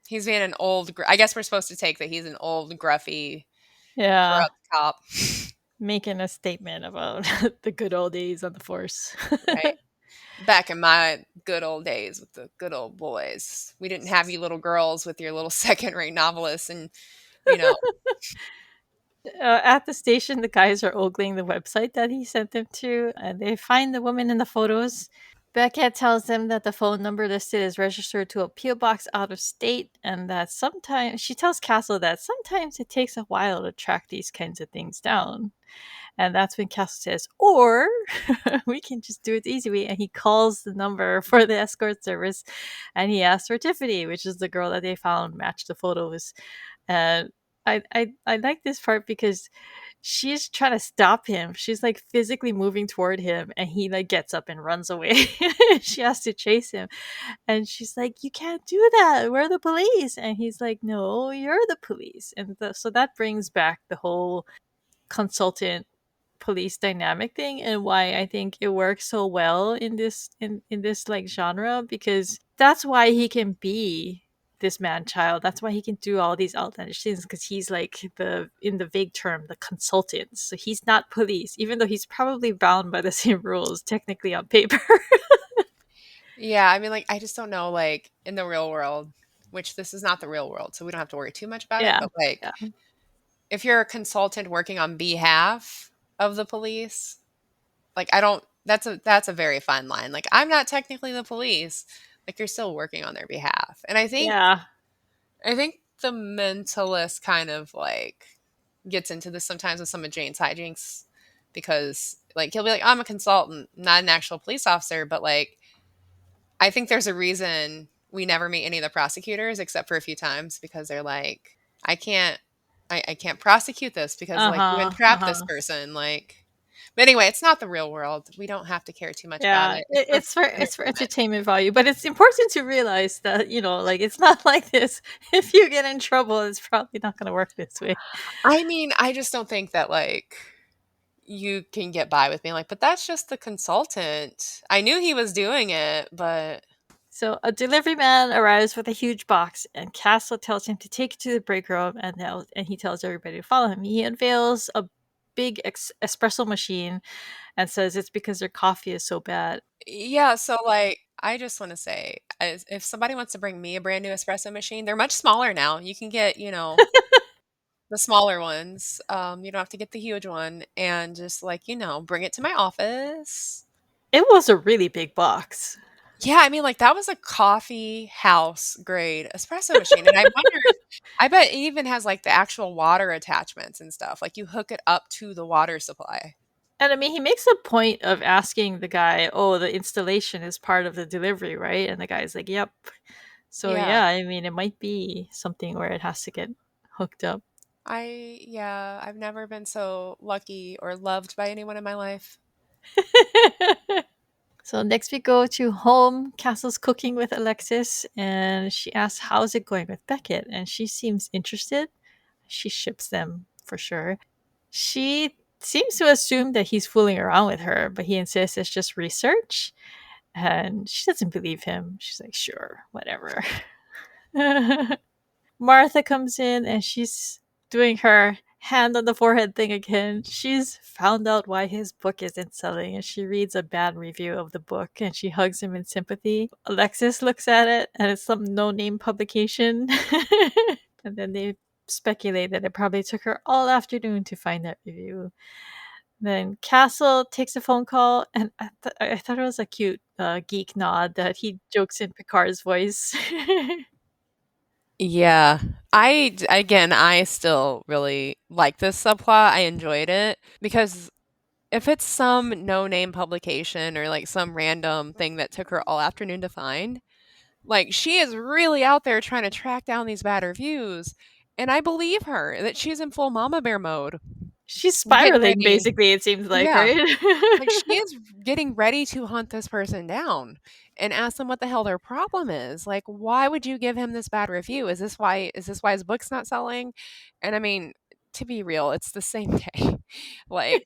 He's being an old I guess we're supposed to take that he's an old, gruffy, Yeah. corrupt cop. Making a statement about the good old days on the force. Right. Back in my good old days with the good old boys, we didn't have you little girls with your little second-rate novelists and, you know. At the station, the guys are ogling the website that he sent them to, and they find the woman in the photos. Beckett tells them that the phone number listed is registered to a P.O. box out of state, and that sometimes she tells Castle that sometimes it takes a while to track these kinds of things down. And that's when Castle says, or we can just do it the easy way. And he calls the number for the escort service and he asks for Tiffany, which is the girl that they found matched the photos. And I like this part because she's trying to stop him. She's like physically moving toward him and he like gets up and runs away. She has to chase him. And she's like, "You can't do that. We're the police." And he's like, "No, you're the police." And so that brings back the whole consultant police dynamic thing and why I think it works so well in this like genre, because that's why he can be this man child. That's why he can do all these outlandish things, because he's like the, in the vague term, the consultant. So he's not police, even though he's probably bound by the same rules technically on paper. Yeah, I mean, like, I just don't know, like, in the real world, which this is not the real world, so we don't have to worry too much about it, Yeah. but, like, Yeah. if you're a consultant working on behalf of the police, like, I don't that's a very fine line. Like, I'm not technically the police. Like, you're still working on their behalf. And Yeah. I think the mentalist kind of, like, gets into this sometimes with some of Jane's hijinks because, like, he'll be like, "I'm a consultant, not an actual police officer," but, like, I think there's a reason we never meet any of the prosecutors except for a few times because they're like, "I can't I can't prosecute this because, like, you Uh-huh. entrapped this Uh-huh. person," like, but anyway, it's not the real world. We don't have to care too much about Yeah, it. It's for it's for entertainment. entertainment value, but it's important to realize that, like, it's not like this. If you get in trouble, it's probably not gonna work this way. I mean, I just don't think that, like, you can get by with being like, "But that's just the consultant. I knew he was doing it, but." So a delivery man arrives with a huge box, and Castle tells him to take it to the break room, and he tells everybody to follow him. He unveils a big espresso machine and says it's because their coffee is so bad. Yeah, so, like, I just wanna say, as if somebody wants to bring me a brand new espresso machine, they're much smaller now. You can get, the smaller ones. You don't have to get the huge one and just, like, bring it to my office. It was a really big box. Yeah, I mean, like, that was a coffee house grade espresso machine, and I wondered I bet it even has, like, the actual water attachments and stuff, like, you hook it up to the water supply. And I mean, he makes a point of asking the guy, "Oh, the installation is part of the delivery, right?" And the guy's like, "Yep." So Yeah. yeah, I mean, it might be something where it has to get hooked up. Yeah, I've never been so lucky or loved by anyone in my life. So next we go to home. Castle's cooking with Alexis, and she asks, "How's it going with Beckett?" And she seems interested. She ships them for sure. She seems to assume that he's fooling around with her, but he insists it's just research. And she doesn't believe him. She's like, "Sure, whatever." Martha comes in and she's doing her hand on the forehead thing again. She's found out why his book isn't selling and she reads a bad review of the book and she hugs him in sympathy. Alexis looks at it and it's some no name publication. And then they speculate that it probably took her all afternoon to find that review. Then Castle takes a phone call, and I thought it was a cute geek nod that he jokes in Picard's voice. Yeah. Again, I still really like this subplot. I enjoyed it because if it's some no-name publication or like some random thing that took her all afternoon to find, like she is really out there trying to track down these bad reviews. And I believe her that she's in full mama bear mode, She's getting spiraling, ready. basically, it seems like, Yeah. right? Like she is getting ready to hunt this person down and ask them what the hell their problem is. Like, why would you give him this bad review? Is this why his book's not selling? And I mean, to be real, it's the same day. Like,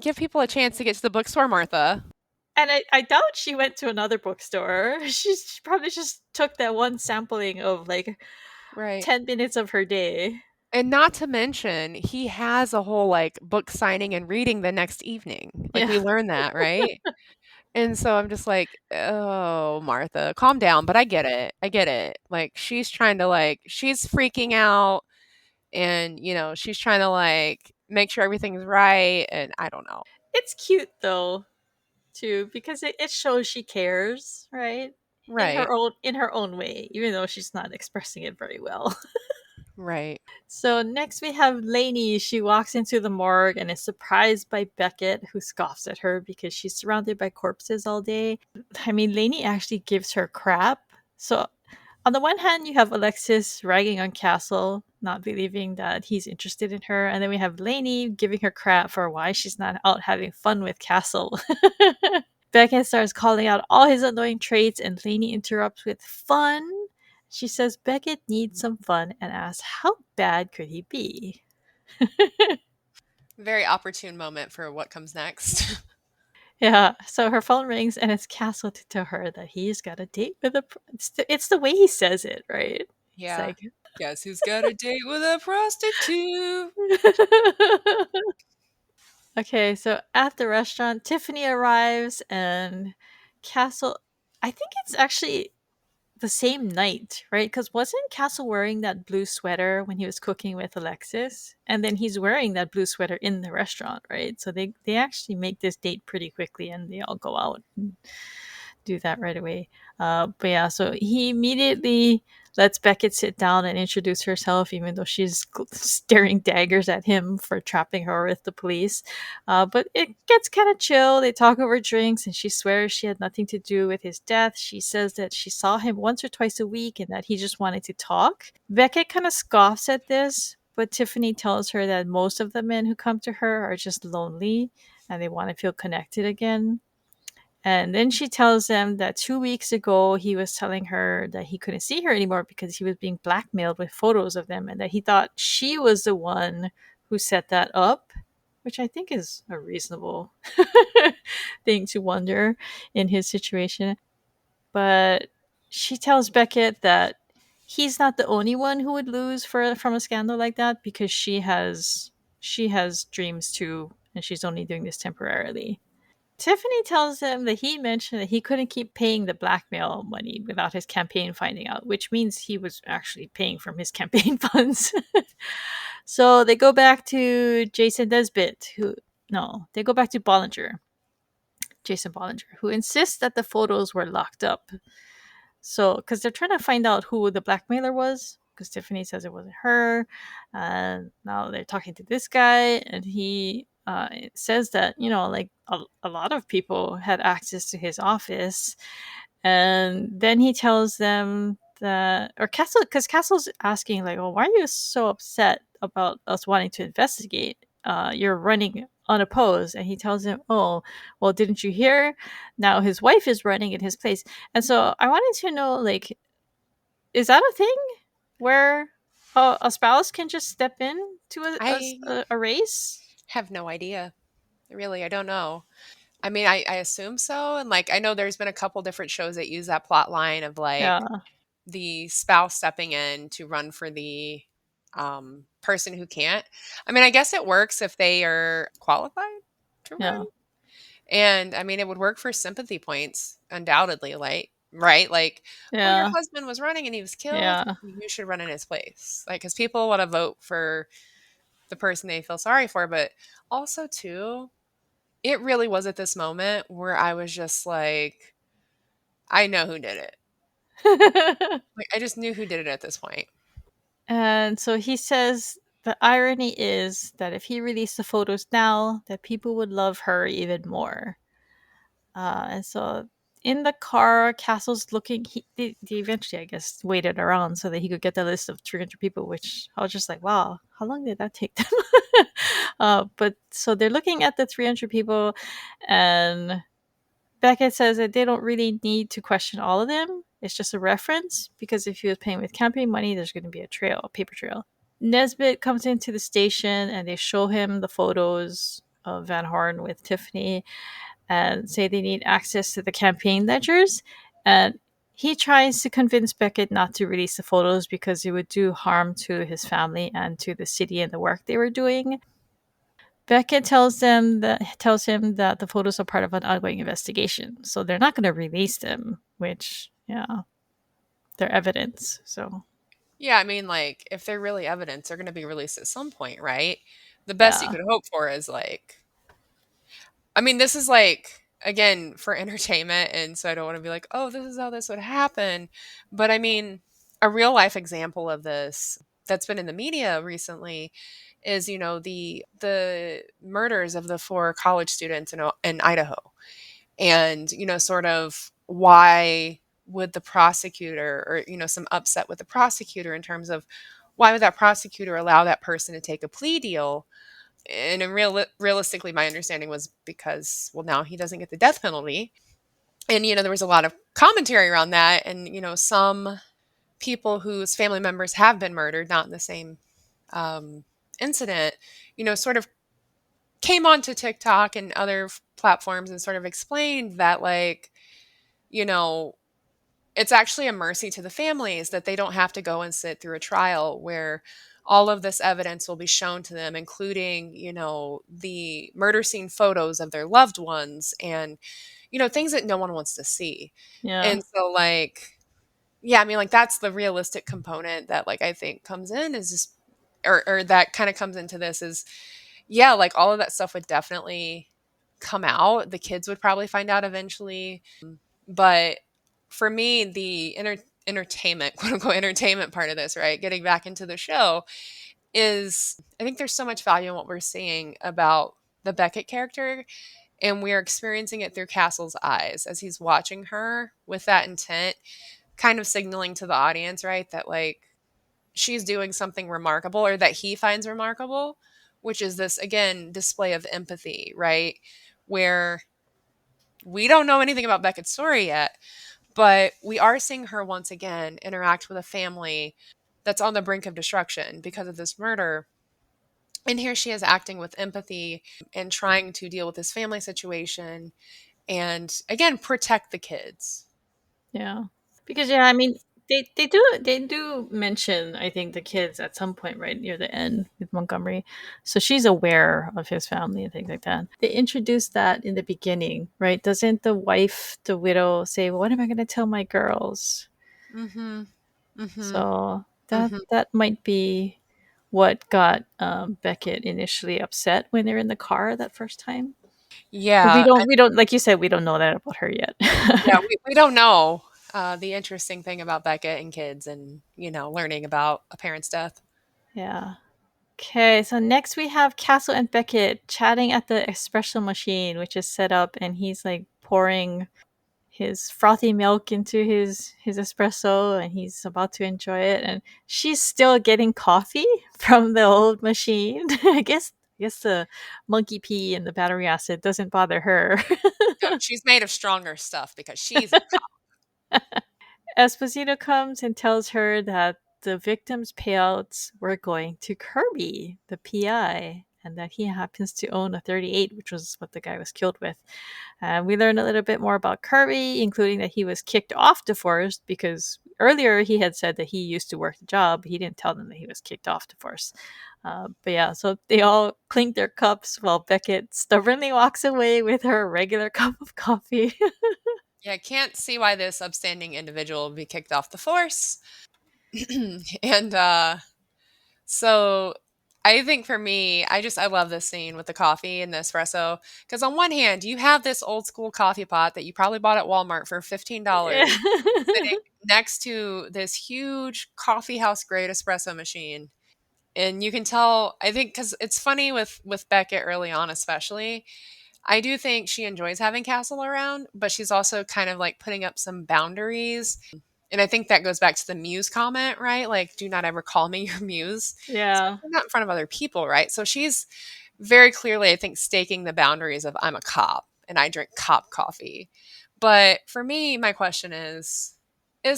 give people a chance to get to the bookstore, Martha. And I doubt she went to another bookstore. She probably just took that one sampling of like Right. 10 minutes of her day. And not to mention, he has a whole, like, book signing and reading the next evening. Like, Yeah. we learned that, right? And so I'm just like, "Oh, Martha, calm down," but I get it. I get it. Like, she's trying to, like she's freaking out and, she's trying to, like, make sure everything's right, and I don't know. It's cute though, too, because it shows she cares, right? Right, In her own way, even though she's not expressing it very well. right. So next we have Lainey. She walks into the morgue and is surprised by Beckett, who scoffs at her because she's surrounded by corpses all day. I mean, Lainey actually gives her crap. So on the one hand, you have Alexis ragging on Castle, not believing that he's interested in her, and then we have Lainey giving her crap for why she's not out having fun with Castle. Beckett starts calling out all his annoying traits, and Lainey interrupts with fun. She says Beckett needs some fun and asks, how bad could he be? Very opportune moment for what comes next. Yeah, so her phone rings and it's Castle to tell her that he's got a date with a. It's the way he says it, right? It's Yeah. like. Guess who's got a date with a prostitute? Okay, so at the restaurant, Tiffany arrives and Castle. I think it's actually the same night, right? Because wasn't Castle wearing that blue sweater when he was cooking with Alexis? And then he's wearing that blue sweater in the restaurant, right? So they actually make this date pretty quickly and they all go out and do that right away. But yeah, so he immediately lets Beckett sit down and introduce herself, even though she's staring daggers at him for trapping her with the police. But it gets kind of chill. They talk over drinks, and she swears she had nothing to do with his death. She says that she saw him once or twice a week and that he just wanted to talk. Beckett kind of scoffs at this, but Tiffany tells her that most of the men who come to her are just lonely and they want to feel connected again. And then she tells them that 2 weeks ago he was telling her that he couldn't see her anymore because he was being blackmailed with photos of them and that he thought she was the one who set that up, which I think is a reasonable thing to wonder in his situation. But she tells Beckett that he's not the only one who would lose from a scandal like that because she has dreams too and she's only doing this temporarily. Tiffany tells him that he mentioned that he couldn't keep paying the blackmail money without his campaign finding out, which means he was actually paying from his campaign funds. So they go back to Jason Nesbitt, who no, they go back to Jason Bollinger, who insists that the photos were locked up. So, because they're trying to find out who the blackmailer was, because Tiffany says it wasn't her. And now they're talking to this guy, and he says that, like a lot of people had access to his office. And then he tells them that, or Castle, because Castle's asking, like, oh, why are you so upset about us wanting to investigate? You're running unopposed. And he tells him, oh, well, didn't you hear? Now his wife is running in his place. And so I wanted to know, like, is that a thing where a spouse can just step in to I a race? have no idea. Really, I don't know. I mean, I assume so, and, like, I know there's been a couple different shows that use that plot line of, like, Yeah, the spouse stepping in to run for the, person who can't. I mean, I guess it works if they are qualified to run, yeah, and, I mean, it would work for sympathy points, undoubtedly, like right? Like, "Oh, your yeah, husband was running and he was killed. yeah. You should run in his place." Like, because people wanna vote for the person they feel sorry for, but also too, it really was at this moment where I was just like, "I know who did it." Like, I just knew who did it at this point. And so he says the irony is that if he released the photos now, that people would love her even more. And so in the car, Castle's looking. He eventually, I guess, waited around so that he could get the list of 300 people. Which I was just like, wow, how long did that take them? But so they're looking at the 300 people, and Beckett says that they don't really need to question all of them. It's just a reference because if he was paying with campaign money, there's going to be a paper trail. Nesbitt comes into the station and they show him the photos of Van Horn with Tiffany and say they need access to the campaign ledgers. And He tries to convince Beckett not to release the photos because it would do harm to his family and to the city and the work they were doing. Beckett tells him that the photos are part of an ongoing investigation, so they're not going to release them. Which, yeah, they're evidence. So Yeah, I mean, like, if they're really evidence, they're gonna be released at some point, right? The best you yeah, could hope for is, like I mean, this is, like, again, for entertainment, and so I don't wanna be like, "Oh, this is how this would happen." But, I mean, a real life example of this that's been in the media recently is, the murders of the 4 college students in Idaho. And sort of why would the prosecutor or some upset with the prosecutor in terms of why would that prosecutor allow that person to take a plea deal, and realistically my understanding was because, well, now he doesn't get the death penalty. And there was a lot of commentary around that, and some people whose family members have been murdered, not in the same um, incident, sort of came onto TikTok and other platforms and sort of explained that, like, you know, it's actually a mercy to the families that they don't have to go and sit through a trial where all of this evidence will be shown to them, including, the murder scene photos of their loved ones and, things that no one wants to see. yeah, And so, like, yeah, I mean, like, that's the realistic component that, like, I think comes in is just, or that kind of comes into this is, yeah, like, all of that stuff would definitely come out. The kids would probably find out eventually. But for me, the entertainment, quote unquote, entertainment part of this, right? Getting back into the show is, I think there's so much value in what we're seeing about the Beckett character, and we're experiencing it through Castle's eyes as he's watching her with that intent, kind of signaling to the audience, right, that, like, she's doing something remarkable or that he finds remarkable, which is this, again, display of empathy, right? Where we don't know anything about Beckett's story yet, but we are seeing her once again interact with a family that's on the brink of destruction because of this murder. And here she is acting with empathy and trying to deal with this family situation and, again, protect the kids. yeah. Because yeah, I mean, they do mention, I think, the kids at some point right near the end with Montgomery, so she's aware of his family and things like that. They introduced that in the beginning, right? Doesn't the wife, the widow, say, "What am I going to tell my girls?" Mm-hmm. Mm-hmm. So that Mm-hmm. that might be what got Beckett initially upset when they're in the car that first time. But we Yeah. don't, we don't, like you said, we don't know that about her yet. Yeah. We don't know the interesting thing about Becca and kids and, learning about a parent's death. Yeah. Okay, so next we have Castle and Beckett chatting at the espresso machine, which is set up, and he's like pouring his frothy milk into his espresso, and he's about to enjoy it, and she's still getting coffee from the old machine. I guess the monkey pee and the battery acid doesn't bother her. No, she's made of stronger stuff because she's a cop. Esposito comes and tells her that the victims' payouts were going to Kirby, the PI, and that he happens to own a 38, which was what the guy was killed with. We learn a little bit more about Kirby, including that he was kicked off the force because earlier he had said that he used to work the job. But he didn't tell them that he was kicked off the force. But yeah, so they all clink their cups while Beckett stubbornly walks away with her regular cup of coffee. Yeah, I can't see why this upstanding individual would be kicked off the force. And so I think for me, I love this scene with the coffee and the espresso because on one hand, you have this old school coffee pot that you probably bought at Walmart for Yeah. $15 sitting next to this huge coffee house grade espresso machine. And you can tell, I think, because it's funny with Beckett early on, especially. I do think she enjoys having Castle around, but she's also kind of like putting up some boundaries. And I think that goes back to the muse comment, right? Like, do not ever call me your muse, Yeah. especially not in front of other people, right? So she's very clearly, I think, staking the boundaries of I'm a cop and I drink cop coffee. But for me, my question is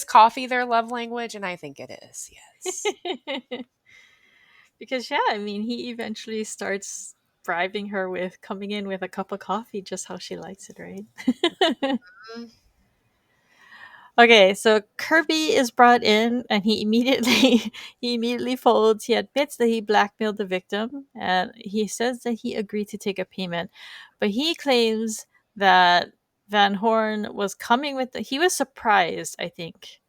coffee their love language? And I think it is, yes. Because yeah, I mean, he eventually starts bribing her with coming in with a cup of coffee just how she likes it, right? Okay, so Kirby is brought in, and he immediately he immediately folds. He admits that he blackmailed the victim, and he says that he agreed to take a payment, but he claims that Van Horn was coming with. He was surprised, I think.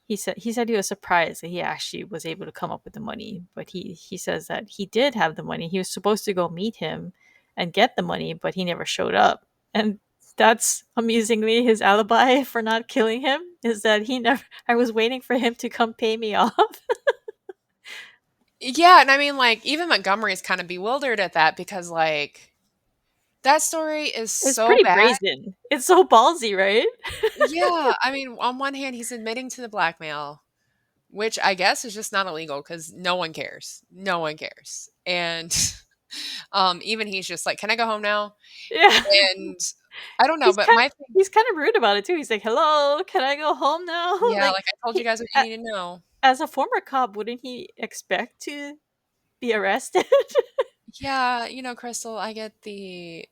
He said he was surprised that he actually was able to come up with the money, but he says that he did have the money. He was supposed to go meet him and get the money, but he never showed up. And that's amusingly his alibi for not killing him, is that he never I was waiting for him to come pay me off. Yeah, and I mean, like, even Montgomery's kind of bewildered at that because, like, that story is It's so pretty bad. brazen. It's so ballsy, right? Yeah, I mean, on one hand, he's admitting to the blackmail, which I guess is just not illegal because no one cares. No one cares. And even he's just like, "Can I go home now?" Yeah. And I don't know, he's but kind my thing, he's kind of rude about it too. He's like, "Hello, can I go home now?" yeah, Like like, "I told you he guys what you need to know." as a former cop, wouldn't he expect to be arrested? Yeah, Crystal, I get the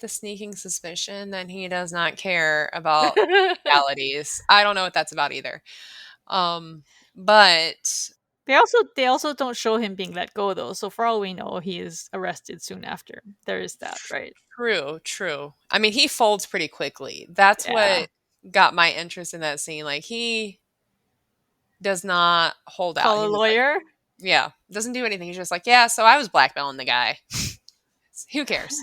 sneaking suspicion that he does not care about legalities. I don't know what that's about either. Um, but They also don't show him being let go though. So for all we know, he is arrested soon after. There is that, right? true, true. I mean, he folds pretty quickly. That's Yeah. what got my interest in that scene. Like, he does not hold out. Call a He's just like, lawyer. yeah, doesn't do anything. He's just like, yeah, so I was blackmailing the guy. Who cares?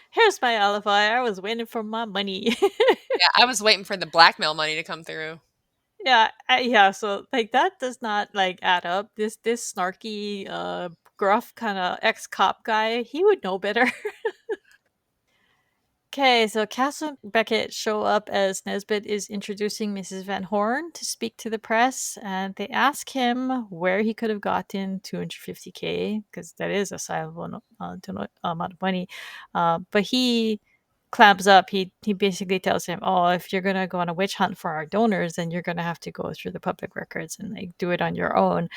Here's my alibi. I was waiting for my money. Yeah, I was waiting for the blackmail money to come through. yeah. So like that does not like add up. This snarky, gruff kind of ex cop guy, he would know better. Okay, so Castle and Beckett show up as Nesbitt is introducing Mrs. Van Horn to speak to the press, and they ask him where he could have gotten 250K, because that is a sizable amount of money. But he clams up. He basically tells him, "Oh, if you're gonna go on a witch hunt for our donors, then you're gonna have to go through the public records and like do it on your own."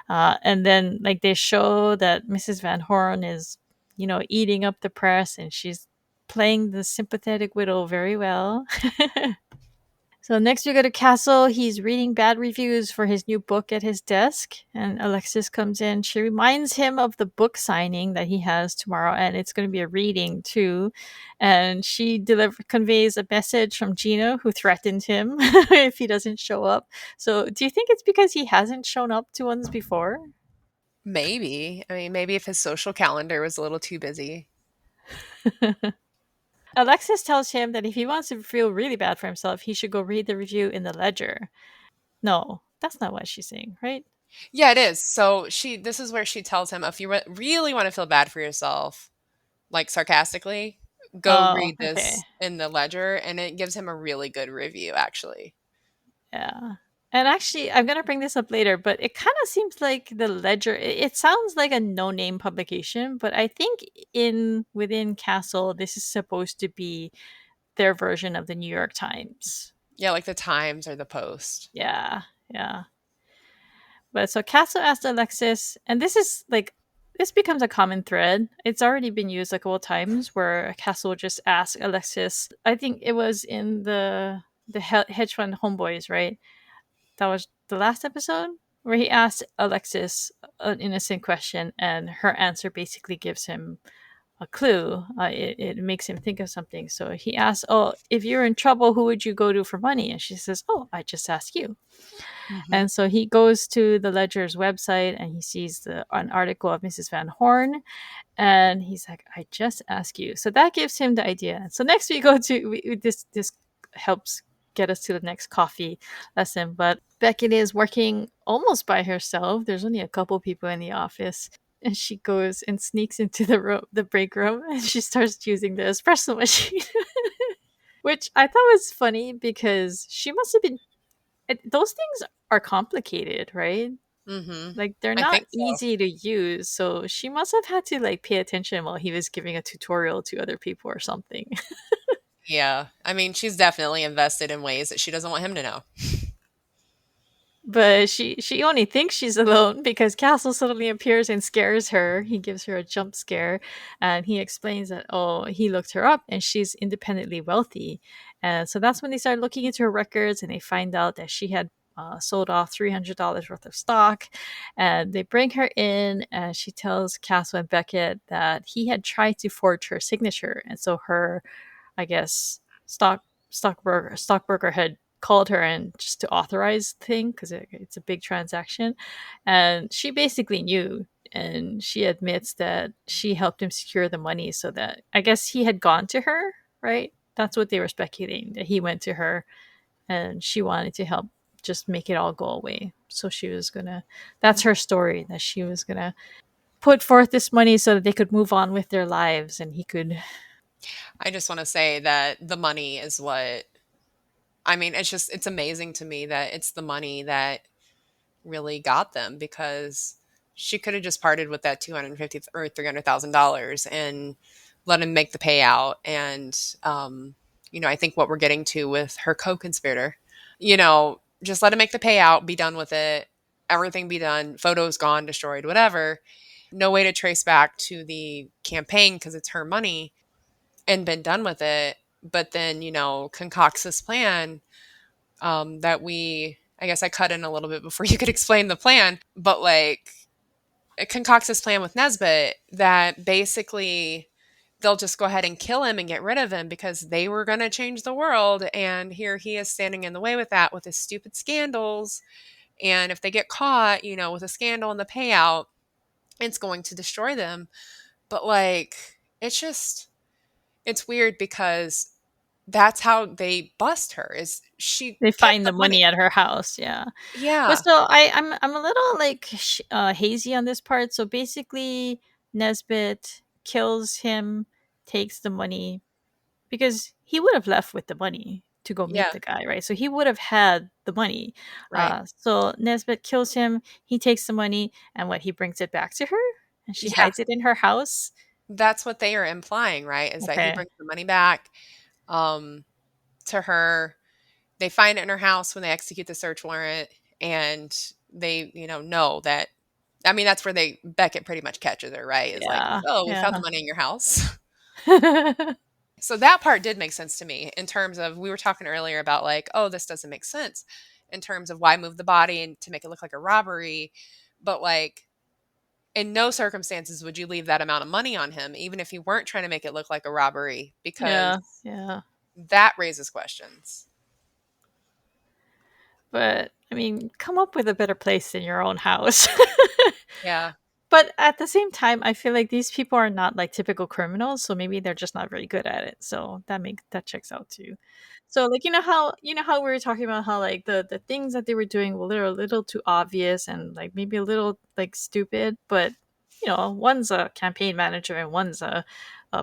And then like they show that Mrs. Van Horn is, eating up the press, and she's playing the sympathetic widow very well. So next we go to Castle. He's reading bad reviews for his new book at his desk, and Alexis comes in. She reminds him of the book signing that he has tomorrow, and it's going to be a reading too. And she conveys a message from Gina, who threatened him if he doesn't show up. So do you think it's because he hasn't shown up to ones before? Maybe. I mean, maybe if his social calendar was a little too busy. Alexis tells him that if he wants to feel really bad for himself, he should go read the review in the ledger. No, that's not what she's saying, right? Yeah, it is. So this is where she tells him, if you really want to feel bad for yourself, like sarcastically, go Oh, read okay. this in the ledger, and it gives him a really good review, actually. Yeah. And actually, I'm going to bring this up later, but it kind of seems like the ledger, it sounds like a no-name publication, but I think in within Castle, this is supposed to be their version of the New York Times. Yeah, like the Times or the Post. Yeah. Yeah. But so Castle asked Alexis, and this becomes a common thread. It's already been used a couple of times where Castle just asked Alexis. I think it was in the hedge fund homeboys, right? That was the last episode where he asked Alexis an innocent question, and her answer basically gives him a clue. It makes him think of something. So he asks, "Oh, if you're in trouble, who would you go to for money?" And she says, "Oh, I just ask you." Hmm. And so he goes to the Ledger's website and he sees an article of Mrs. Van Horn, and he's like, "I just ask you." So that gives him the idea. So next we go to this helps get us to the next coffee lesson. But Beckett is working almost by herself. There's only a couple people in the office. And she goes and sneaks into the break room, and she starts using the espresso machine, which I thought was funny because she must have been. Those things are complicated, right? Hmm. Like they're I not think so. easy to use, so she must have had to like pay attention while he was giving a tutorial to other people or something. Yeah. I mean, she's definitely invested in ways that she doesn't want him to know. But she only thinks she's alone because Castle suddenly appears and scares her. He gives her a jump scare, and he explains that, oh, he looked her up and she's independently wealthy. And so that's when they start looking into her records, and they find out that she had sold off $300 worth of stock. And they bring her in, and she tells Castle and Beckett that he had tried to forge her signature, and so her, I guess, stockbroker had called her and just to authorize the thing because it's a big transaction, and she basically knew. And she admits that she helped him secure the money, so that I guess he had gone to her, right? That's what they were speculating, that he went to her and she wanted to help just make it all go away. So she was gonna, that's her story, that she was gonna put forth this money so that they could move on with their lives and he could. I just want to say that the money is what I mean, it's amazing to me that it's the money that really got them because she could have just parted with that 250 or $300,000 and let him make the payout. And, I think what we're getting to with her co-conspirator, just let him make the payout, be done with it, everything be done, photos gone, destroyed, whatever. No way to trace back to the campaign because it's her money and been done with it. But then, concocts this plan that I guess I cut in a little bit before you could explain the plan, but like it concocts this plan with Nesbitt that basically they'll just go ahead and kill him and get rid of him because they were going to change the world. And here he is standing in the way with that, with his stupid scandals. And if they get caught, with a scandal and the payout, it's going to destroy them. But like, it's weird because that's how they bust her is she They kept find the the money. money at her house, yeah. But Yeah. so I'm a little like hazy on this part. So basically, Nesbitt kills him, takes the money, because he would have left with the money to go meet Yeah. the guy, right? So he would have had the money. Right. So Nesbitt kills him. He takes the money, and what, he brings it back to her, and she Yeah. hides it in her house. That's what they are implying, right? Is that he Okay, brings the money back um, to her. They find it in her house when they execute the search warrant, and they, know that. I mean, that's where Beckett pretty much catches her, right? Is like, yeah, oh, we found the yeah. money in your house. So that part did make sense to me in terms of we were talking earlier about like, oh, this doesn't make sense in terms of why move the body and to make it look like a robbery, but like in no circumstances would you leave that amount of money on him, even if you weren't trying to make it look like a robbery, because Yeah, yeah. that raises questions. But I mean, come up with a better place than your own house. Yeah. But at the same time, I feel like these people are not like typical criminals, so maybe they're just not very good at it. So that checks out too. So like you know how we were talking about how like the things that they were doing were a little too obvious and like maybe a little like stupid, but one's a campaign manager and one's a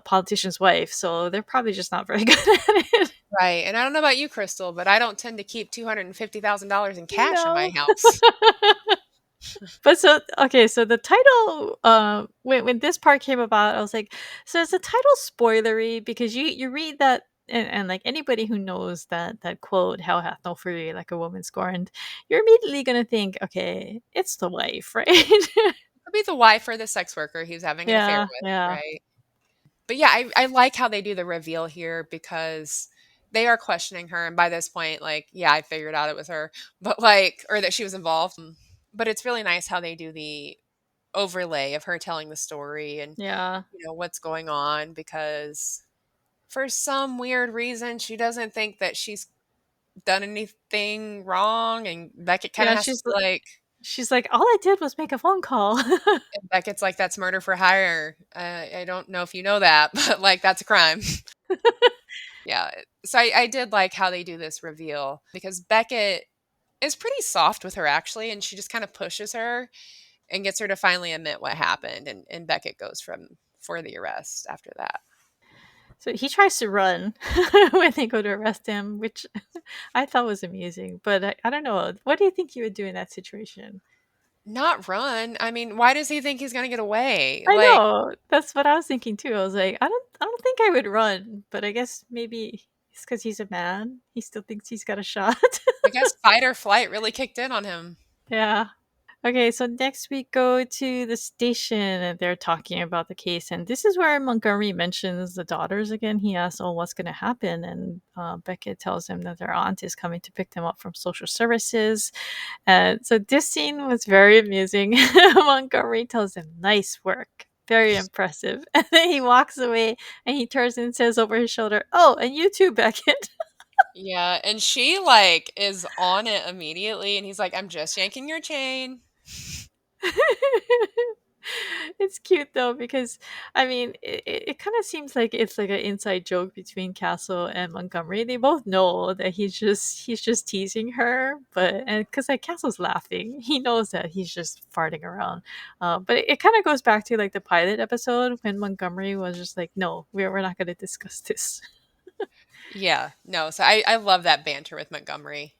politician's wife, so they're probably just not very good at it. Right. And I don't know about you, Crystal, but I don't tend to keep $250,000 in cash in my No. house. But so okay, so the title, when this part came about, I was like, so is the title spoilery? Because you read that, and like anybody who knows that quote, "Hell hath no fury like a woman scorned," you're immediately gonna think, okay, it's the wife, right? Could be the wife or the sex worker he's having an affair Yeah, with, yeah, right? But yeah, I like how they do the reveal here because they are questioning her. And by this point, like, yeah, I figured out it was her, but like, or that she was involved. But it's really nice how they do the overlay of her telling the story and, yeah, what's going on because for some weird reason, she doesn't think that she's done anything wrong. And Beckett kind of yeah. has to be like, She's like, all I did was make a phone call. and Beckett's like, that's murder for hire. I don't know if you know that, but like, that's a crime. Yeah. So I did like how they do this reveal because Beckett is pretty soft with her actually, and she just kind of pushes her and gets her to finally admit what happened. And Beckett goes from for the arrest after that. So he tries to run when they go to arrest him, which I thought was amusing. But I don't know. What do you think you would do in that situation? Not run. I mean, why does he think he's gonna get away? I Like, know. That's what I was thinking too. I was like, I don't think I would run, but I guess maybe It's because he's a man. He still thinks he's got a shot. I guess fight or flight really kicked in on him. Yeah. Okay, so next we go to the station and they're talking about the case. And this is where Montgomery mentions the daughters again. He asks, oh, what's going to happen? And Beckett tells him that their aunt is coming to pick them up from social services. And so this scene was very amusing. Montgomery tells him, nice work. Very impressive. And then he walks away and he turns and says over his shoulder, oh, and you too, Beckett. Yeah, and she like is on it immediately, and he's like, "I'm just yanking your chain." It's cute though because I mean it kind of seems like it's like an inside joke between Castle and Montgomery. They both know that he's just teasing her, but and because like Castle's laughing, he knows that he's just farting around. But it kind of goes back to like the pilot episode when Montgomery was just like, no, we're not going to discuss this. Yeah, no, so I love that banter with Montgomery.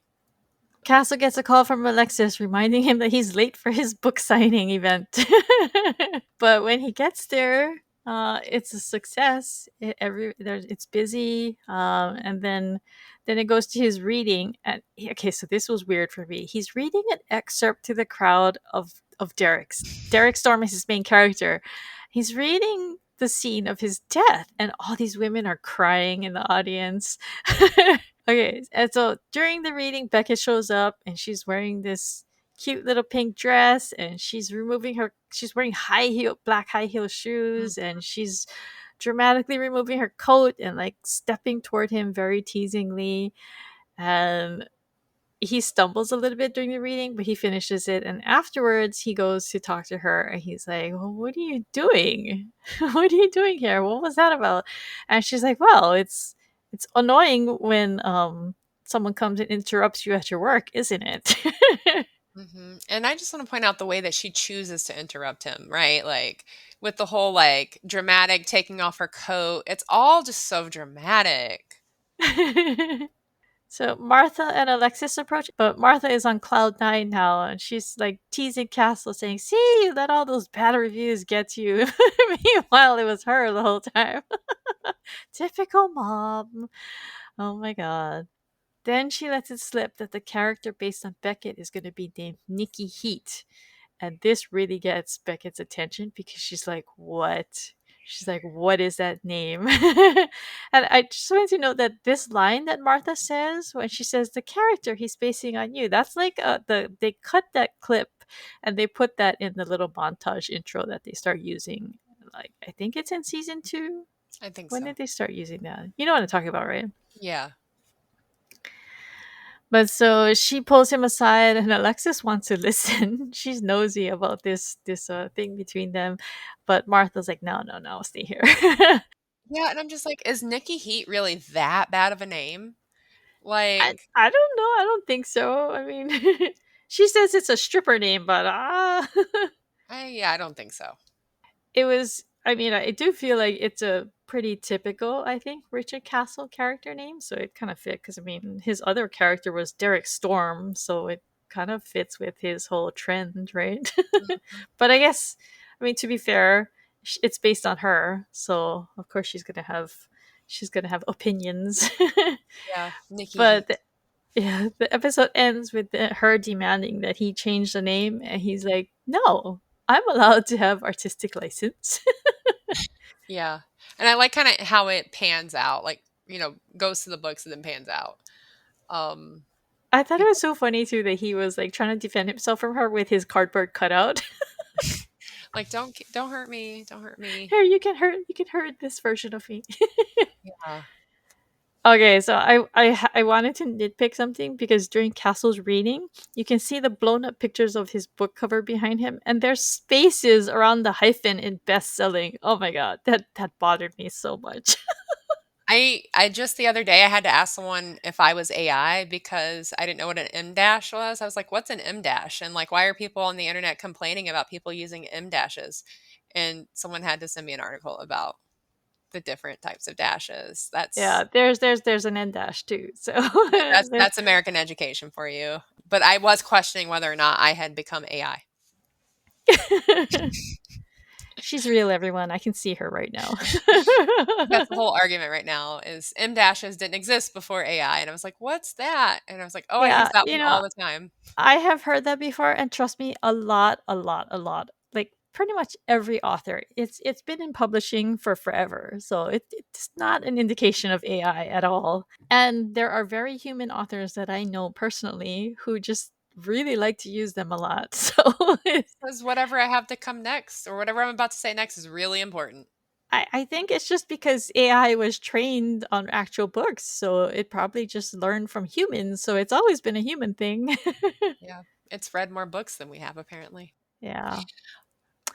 Castle gets a call from Alexis reminding him that he's late for his book signing event. But when he gets there, it's a success. It's busy, and then it goes to his reading. And okay, so this was weird for me. He's reading an excerpt to the crowd of Derrick's. Derrick Storm is his main character. He's reading the scene of his death, and all these women are crying in the audience. Okay, and so during the reading, Beckett shows up and she's wearing this cute little pink dress and she's wearing black high heel Mm. shoes and she's dramatically removing her coat and like stepping toward him very teasingly. And he stumbles a little bit during the reading, but he finishes it. And afterwards, he goes to talk to her, and he's like, "Well, what are you doing? What are you doing here? What was that about?" And she's like, "Well, it's annoying when someone comes and interrupts you at your work, isn't it?" Mhm, and I just wanna point out the way that she chooses to interrupt him, right? Like, with the whole, like, dramatic taking off her coat, it's all just so dramatic. So Martha and Alexis approach, but Martha is on cloud nine now, and she's like teasing Castle, saying, "See, you let all those bad reviews get you." Meanwhile, it was her the whole time. Typical mom. Oh my god. Then she lets it slip that the character based on Beckett is going to be named Nikki Heat. And this really gets Beckett's attention because she's like, what? She's like, what is that name? And I just wanted to note that this line that Martha says when she says the character he's basing on you, that's like they cut that clip and they put that in the little montage intro that they start using. Like I think it's in season 2. I think When so. did they start using that? You know what I'm talking about, right? Yeah. But so she pulls him aside, and Alexis wants to listen. She's nosy about this thing between them, but Martha's like, no, no, no, stay here. Yeah, and I'm just like, is Nikki Heat really that bad of a name? I Like, I don't know. I don't think so. I mean, she says it's a stripper name, but yeah, I don't think so. it was. I mean, I do feel like it's a pretty typical, I think, Richard Castle character name, so it kind of fit because I mean, his other character was Derrick Storm, so it kind of fits with his whole trend, right? Mhm. But I guess, I mean, to be fair, it's based on her, so of course she's gonna have opinions. Yeah, Nikki But Heat. yeah, the episode ends with her demanding that he change the name, and he's like, "No, I'm allowed to have artistic license." Yeah, and I like kinda how it pans out, like, goes to the books and then pans out. Um, I thought it was because so funny too that he was like trying to defend himself from her with his cardboard cutout. like, don't hurt me, don't hurt me." Here, you can hurt this version of me. Yeah. Okay, so I wanted to nitpick something because during Castle's reading, you can see the blown up pictures of his book cover behind him, and there's spaces around the hyphen in best selling. Oh my god, that bothered me so much. I just the other day, I had to ask someone if I was AI because I didn't know what an M dash was. I was like, "What's an M dash?" And, like, "Why are people on the internet complaining about people using M dashes?" And someone had to send me an article about the different types of dashes. Yeah, That's there's an end dash too. So yeah, that's American education for you. But I was questioning whether or not I had become AI. She's real, everyone. I can see her right now. That's the whole argument right now is M dashes didn't exist before AI. And I was like, what's that? And I was like, oh, I use Yeah, that one all the time. I have heard that before, and trust me, a lot, a lot, a lot. Like pretty much every author. It's been in publishing for forever, so it's not an indication of AI at all. And there are very human authors that I know personally who just really like to use them a lot. So Because whatever I have to come next or whatever I'm about to say next is really important. I think it's just because AI was trained on actual books, so it probably just learned from humans. So it's always been a human thing. Yeah. It's read more books than we have, apparently. Yeah.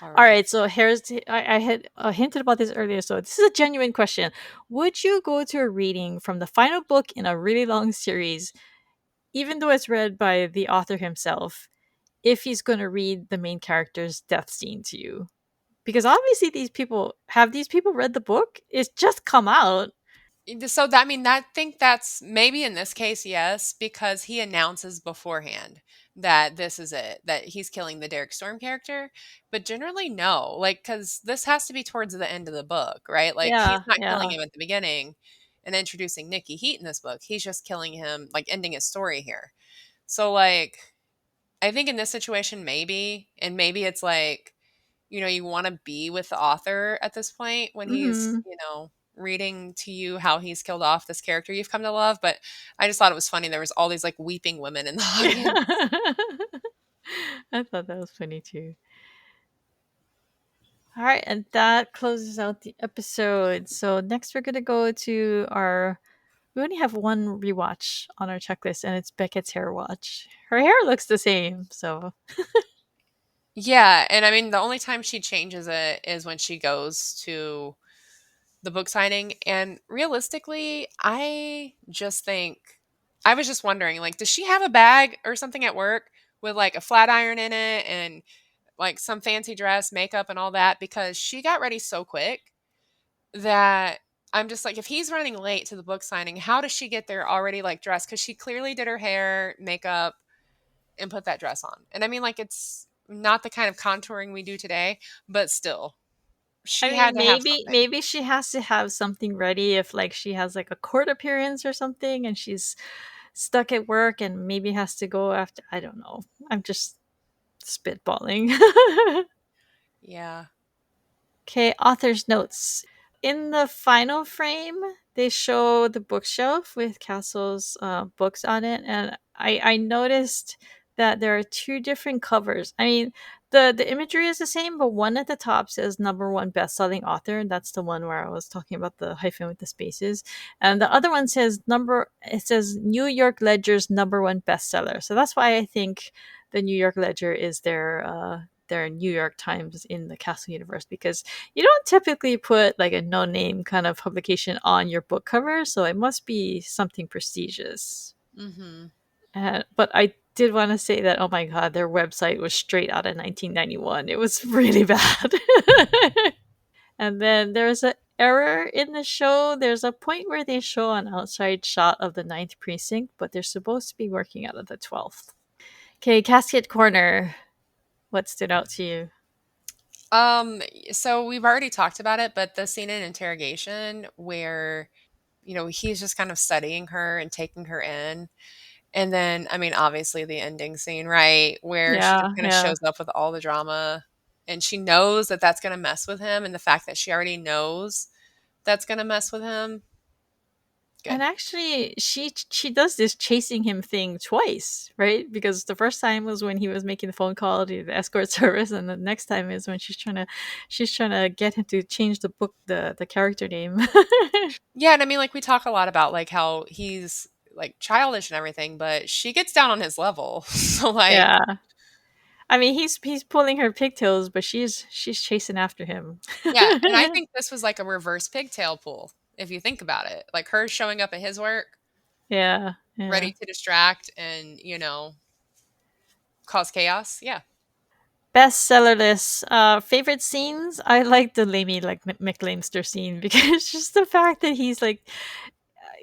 All All right. right, so I had hinted about this earlier, so this is a genuine question. Would you go to a reading from the final book in a really long series, even though it's read by the author himself, if he's going to read the main character's death scene to you? Because obviously these people read the book? It's just come out. So that, I mean, that think that's maybe in this case, yes, because he announces beforehand that this is it, that he's killing the Derrick Storm character. But generally, no, like, because this has to be towards the end of the book, right? Like, he's Yeah, not killing yeah. him at the beginning and introducing Nikki Heat in this book. He's just killing him, like, ending his story here. So, like, I think in this situation, maybe, and maybe it's like, you want to be with the author at this point when he's, Mhm. reading to you how he's killed off this character you've come to love. But I just thought it was funny. There was all these like weeping women in the audience. I thought that was funny too. All right, and that closes out the episode. So next we're gonna go to our. We only have one rewatch on our checklist, and it's Beckett's hair watch. Her hair looks the same, so Yeah, and I mean the only time she changes it is when she goes to the book signing. And realistically, I just think I was just wondering, like, does she have a bag or something at work with like a flat iron in it and like some fancy dress, makeup, and all that? Because she got ready so quick that I'm just like, if he's running late to the book signing, how does she get there already like dressed? Because she clearly did her hair, makeup, and put that dress on. And I mean, like, it's not the kind of contouring we do today, but still, I she had mean, to have something. maybe she has to have something ready if like she has like a court appearance or something, and she's stuck at work and maybe has to go after. I don't know. I'm just spitballing. Yeah. Okay, author's notes. In the final frame, they show the bookshelf with Castle's books on it, and I noticed that there are two different covers. I mean, the imagery is the same, but one at the top says number one best-selling author, and that's the one where I was talking about the hyphen with the spaces, and the other one says New York Ledger's number one bestseller. So that's why I think the New York Ledger is their New York Times in the Castle universe, because you don't typically put like a no name kind of publication on your book cover, so it must be something prestigious. Hmm. But I did want to say that, oh my god, their website was straight out of 1991. It was really bad. And then there's an error in the show. There's a point where they show an outside shot of the ninth precinct, but they're supposed to be working out of the 12th. Okay, Casket Corner. What stood out to you? Um, so we've already talked about it, but the scene in Interrogation where, he's just kind of studying her and taking her in. And then, I mean, obviously the ending scene, right? Where she just Yeah, kind of yeah. shows up with all the drama and she knows that that's going to mess with him. And the fact that she already knows that's going to mess with him, And good. actually, she does this chasing him thing twice, right? Because the first time was when he was making the phone call to the escort service, and the next time is when she's trying to get him to change the character name. Yeah. And I mean, like, we talk a lot about like how he's like childish and everything, but she gets down on his level. So, like, Yeah, I mean he's pulling her pigtails, but she's chasing after him. yeah. And I think this was like a reverse pigtail pull, if you think about it. Like her showing up at his work, Yeah, yeah. ready to distract and, cause chaos. Yeah. Bestseller list. Favorite scenes. I like the Lamey like McLamester scene because just the fact that he's like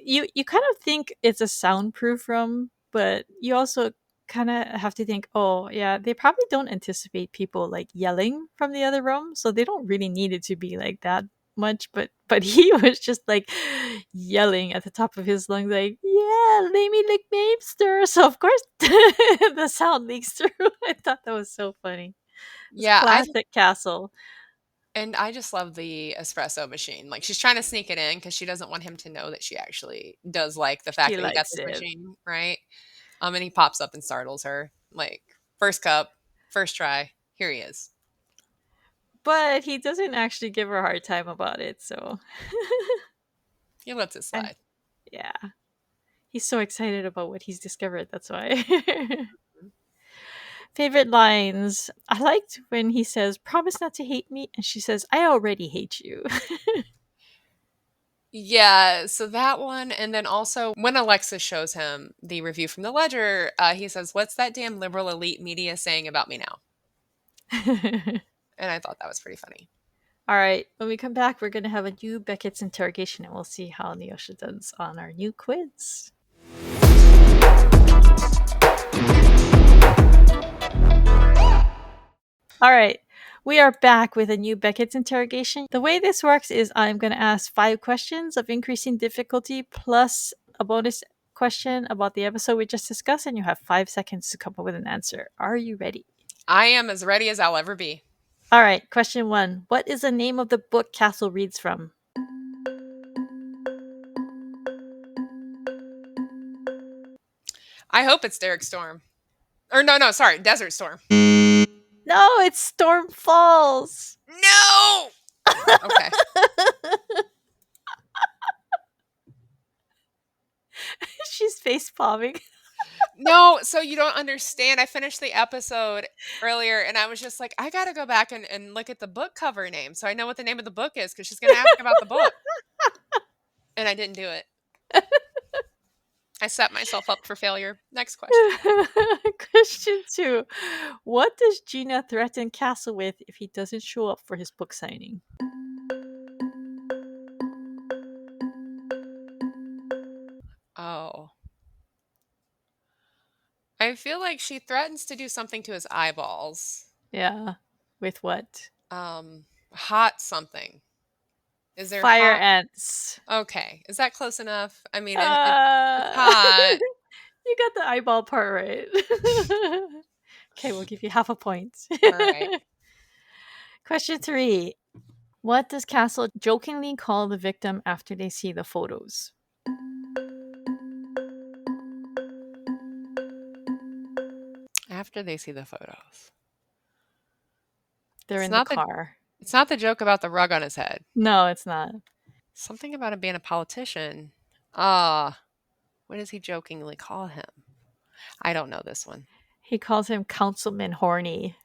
you kind of think it's a soundproof room, but you also kind of have to think, oh, yeah, they probably don't anticipate people like yelling from the other room, so they don't really need it to be like that much. But he was just like yelling at the top of his lungs, like, "Yeah, Lamey McLamester!" So of course the sound leaks through. I thought that was so funny. It's Yeah, classic Castle. and I just love the espresso machine. Like, she's trying to sneak it in because she doesn't want him to know that she actually does like the fact She that he got likes this it. machine, right? And he pops up and startles her. Like, first cup, first try, here he is. But he doesn't actually give her a hard time about it, so He lets it and slide. yeah. He's so excited about what he's discovered, that's why. Favorite lines. I liked when he says, "Promise not to hate me," and she says, "I already hate you." Yeah, so that one, and then also when Alexis shows him the review from the Ledger, he says, "What's that damn liberal elite media saying about me now?" And I thought that was pretty funny. All right, when we come back, we're going to have a new Beckett's interrogation, and we'll see how Neoshia does on our new quiz. All right, we are back with a new Beckett's interrogation. The way this works is I'm going to ask 5 questions of increasing difficulty plus a bonus question about the episode we just discussed, and you have 5 seconds to come up with an answer. Are you ready? I am as ready as I'll ever be. All right, question 1. What is the name of the book Castle reads from? I hope it's Derrick Storm. Or no, sorry, Desert Storm. No, it's Storm Falls. No! Okay. She's face palming. No, so you don't understand. I finished the episode earlier and I was just like, I gotta go back and look at the book cover name so I know what the name of the book is because she's gonna ask about the book. And I didn't do it. I set myself up for failure. Next question. Question 2. What does Gina threaten Castle with if he doesn't show up for his book signing? Oh. I feel like she threatens to do something to his eyeballs. Yeah. With what? Hot something. Is there Fire hot? ants. Okay. Is that close enough? I mean, it's Uh, hot. you got the eyeball part right. Okay, we'll give you half a point. All right. Question 3. What does Castle jokingly call the victim after they see the photos? After they see the photos. They're It's in the not the car. it's not the joke about the rug on his head. No, it's not. Something about him being a politician. Ah, what does he jokingly call him? I don't know this one. He calls him Councilman Horny.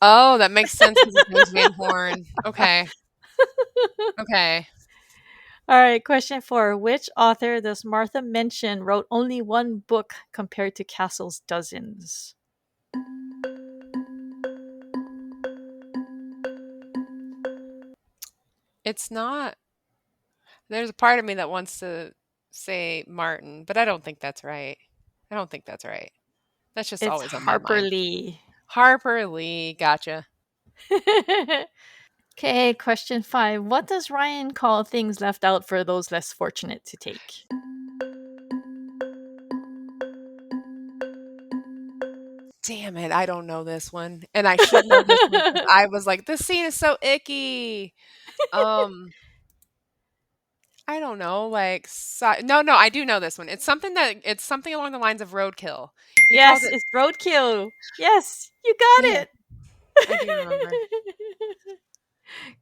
Oh, that makes sense because his name's Van Horn. Okay. Okay. All right, question 4. Which author does Martha mention wrote only one book compared to Castle's dozens? It's not. There's a part of me that wants to say Martin, but I don't think that's right. I don't think that's right. That's just It's always on my Harper mind. Lee. Harper Lee, gotcha. Okay, question 5. What does Ryan call things left out for those less fortunate to take? Damn it, I don't know this one. And I should know this one because I was like, this scene is so icky. Um, I don't know, like no, I do know this one. It's something along the lines of roadkill. He calls Yes, it it's Roadkill. Yes, you got damn, it. I do remember.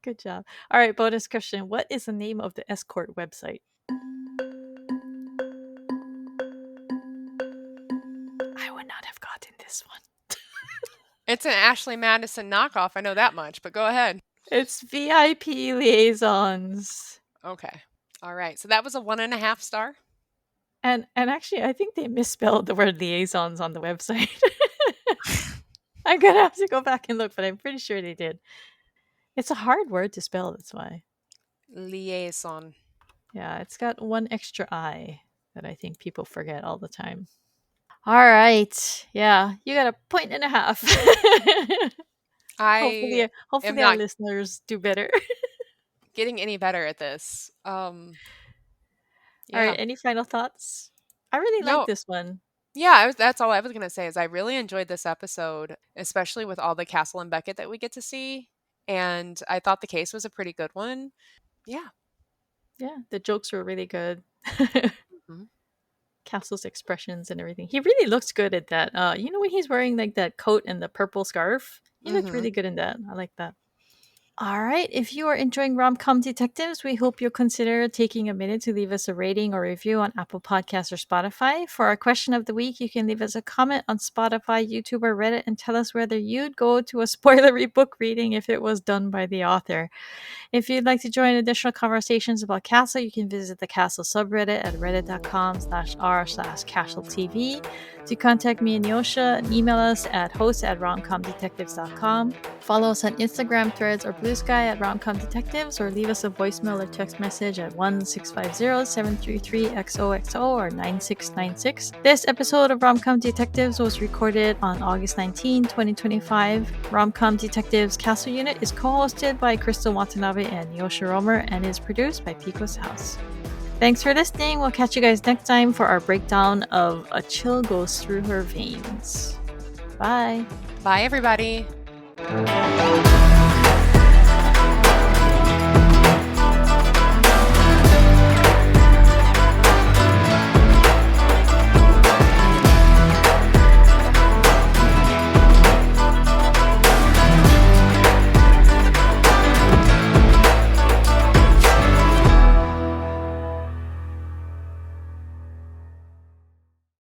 Good job. All right, bonus question. What is the name of the escort website? I would not have gotten this one. It's an Ashley Madison knockoff, I know that much, but go ahead. It's VIP Liaisons. Okay. All right. So that was a 1.5 star. And actually, I think they misspelled the word liaisons on the website. I'm gonna have to go back and look, but I'm pretty sure they did. It's a hard word to spell, that's why. Liaison. Yeah, it's got one extra I that I think people forget all the time. All right. Yeah, you got a point and a half. I am hopefully our not listeners do better. getting any better at this. All right, Yeah. any final thoughts? I really like No, this one. yeah, that's all I was gonna say is I really enjoyed this episode, especially with all the Castle and Beckett that we get to see. And I thought the case was a pretty good one. Yeah. Yeah, the jokes were really good. Mhm. Castle's expressions and everything. He really looks good at that. When he's wearing like that coat and the purple scarf, he looked Mhm. really good in that. I like that. All right. If you are enjoying Rom-Com Detectives, we hope you'll consider taking a minute to leave us a rating or review on Apple Podcasts or Spotify. For our question of the week, you can leave us a comment on Spotify, YouTube, or Reddit and tell us whether you'd go to a spoilery book reading if it was done by the author. If you'd like to join additional conversations about Castle, you can visit the Castle subreddit at reddit.com/r/CastleTV. To contact me and Neoshia, email us at host@romcomdetectives.com. Follow us on Instagram, Threads, or Blue Sky at Rom-Com Detectives, or leave us a voicemail or text message at 1-650-733-XOXO or 9696. This episode of Rom-Com Detectives was recorded on August 19, 2025. Rom-Com Detectives Castle Unit is co-hosted by Crystal Watanabe and Neoshia Roemer and is produced by Pico's House. Thanks for listening. We'll catch you guys next time for our breakdown of A Chill Goes Through Her Veins. Bye. Bye everybody.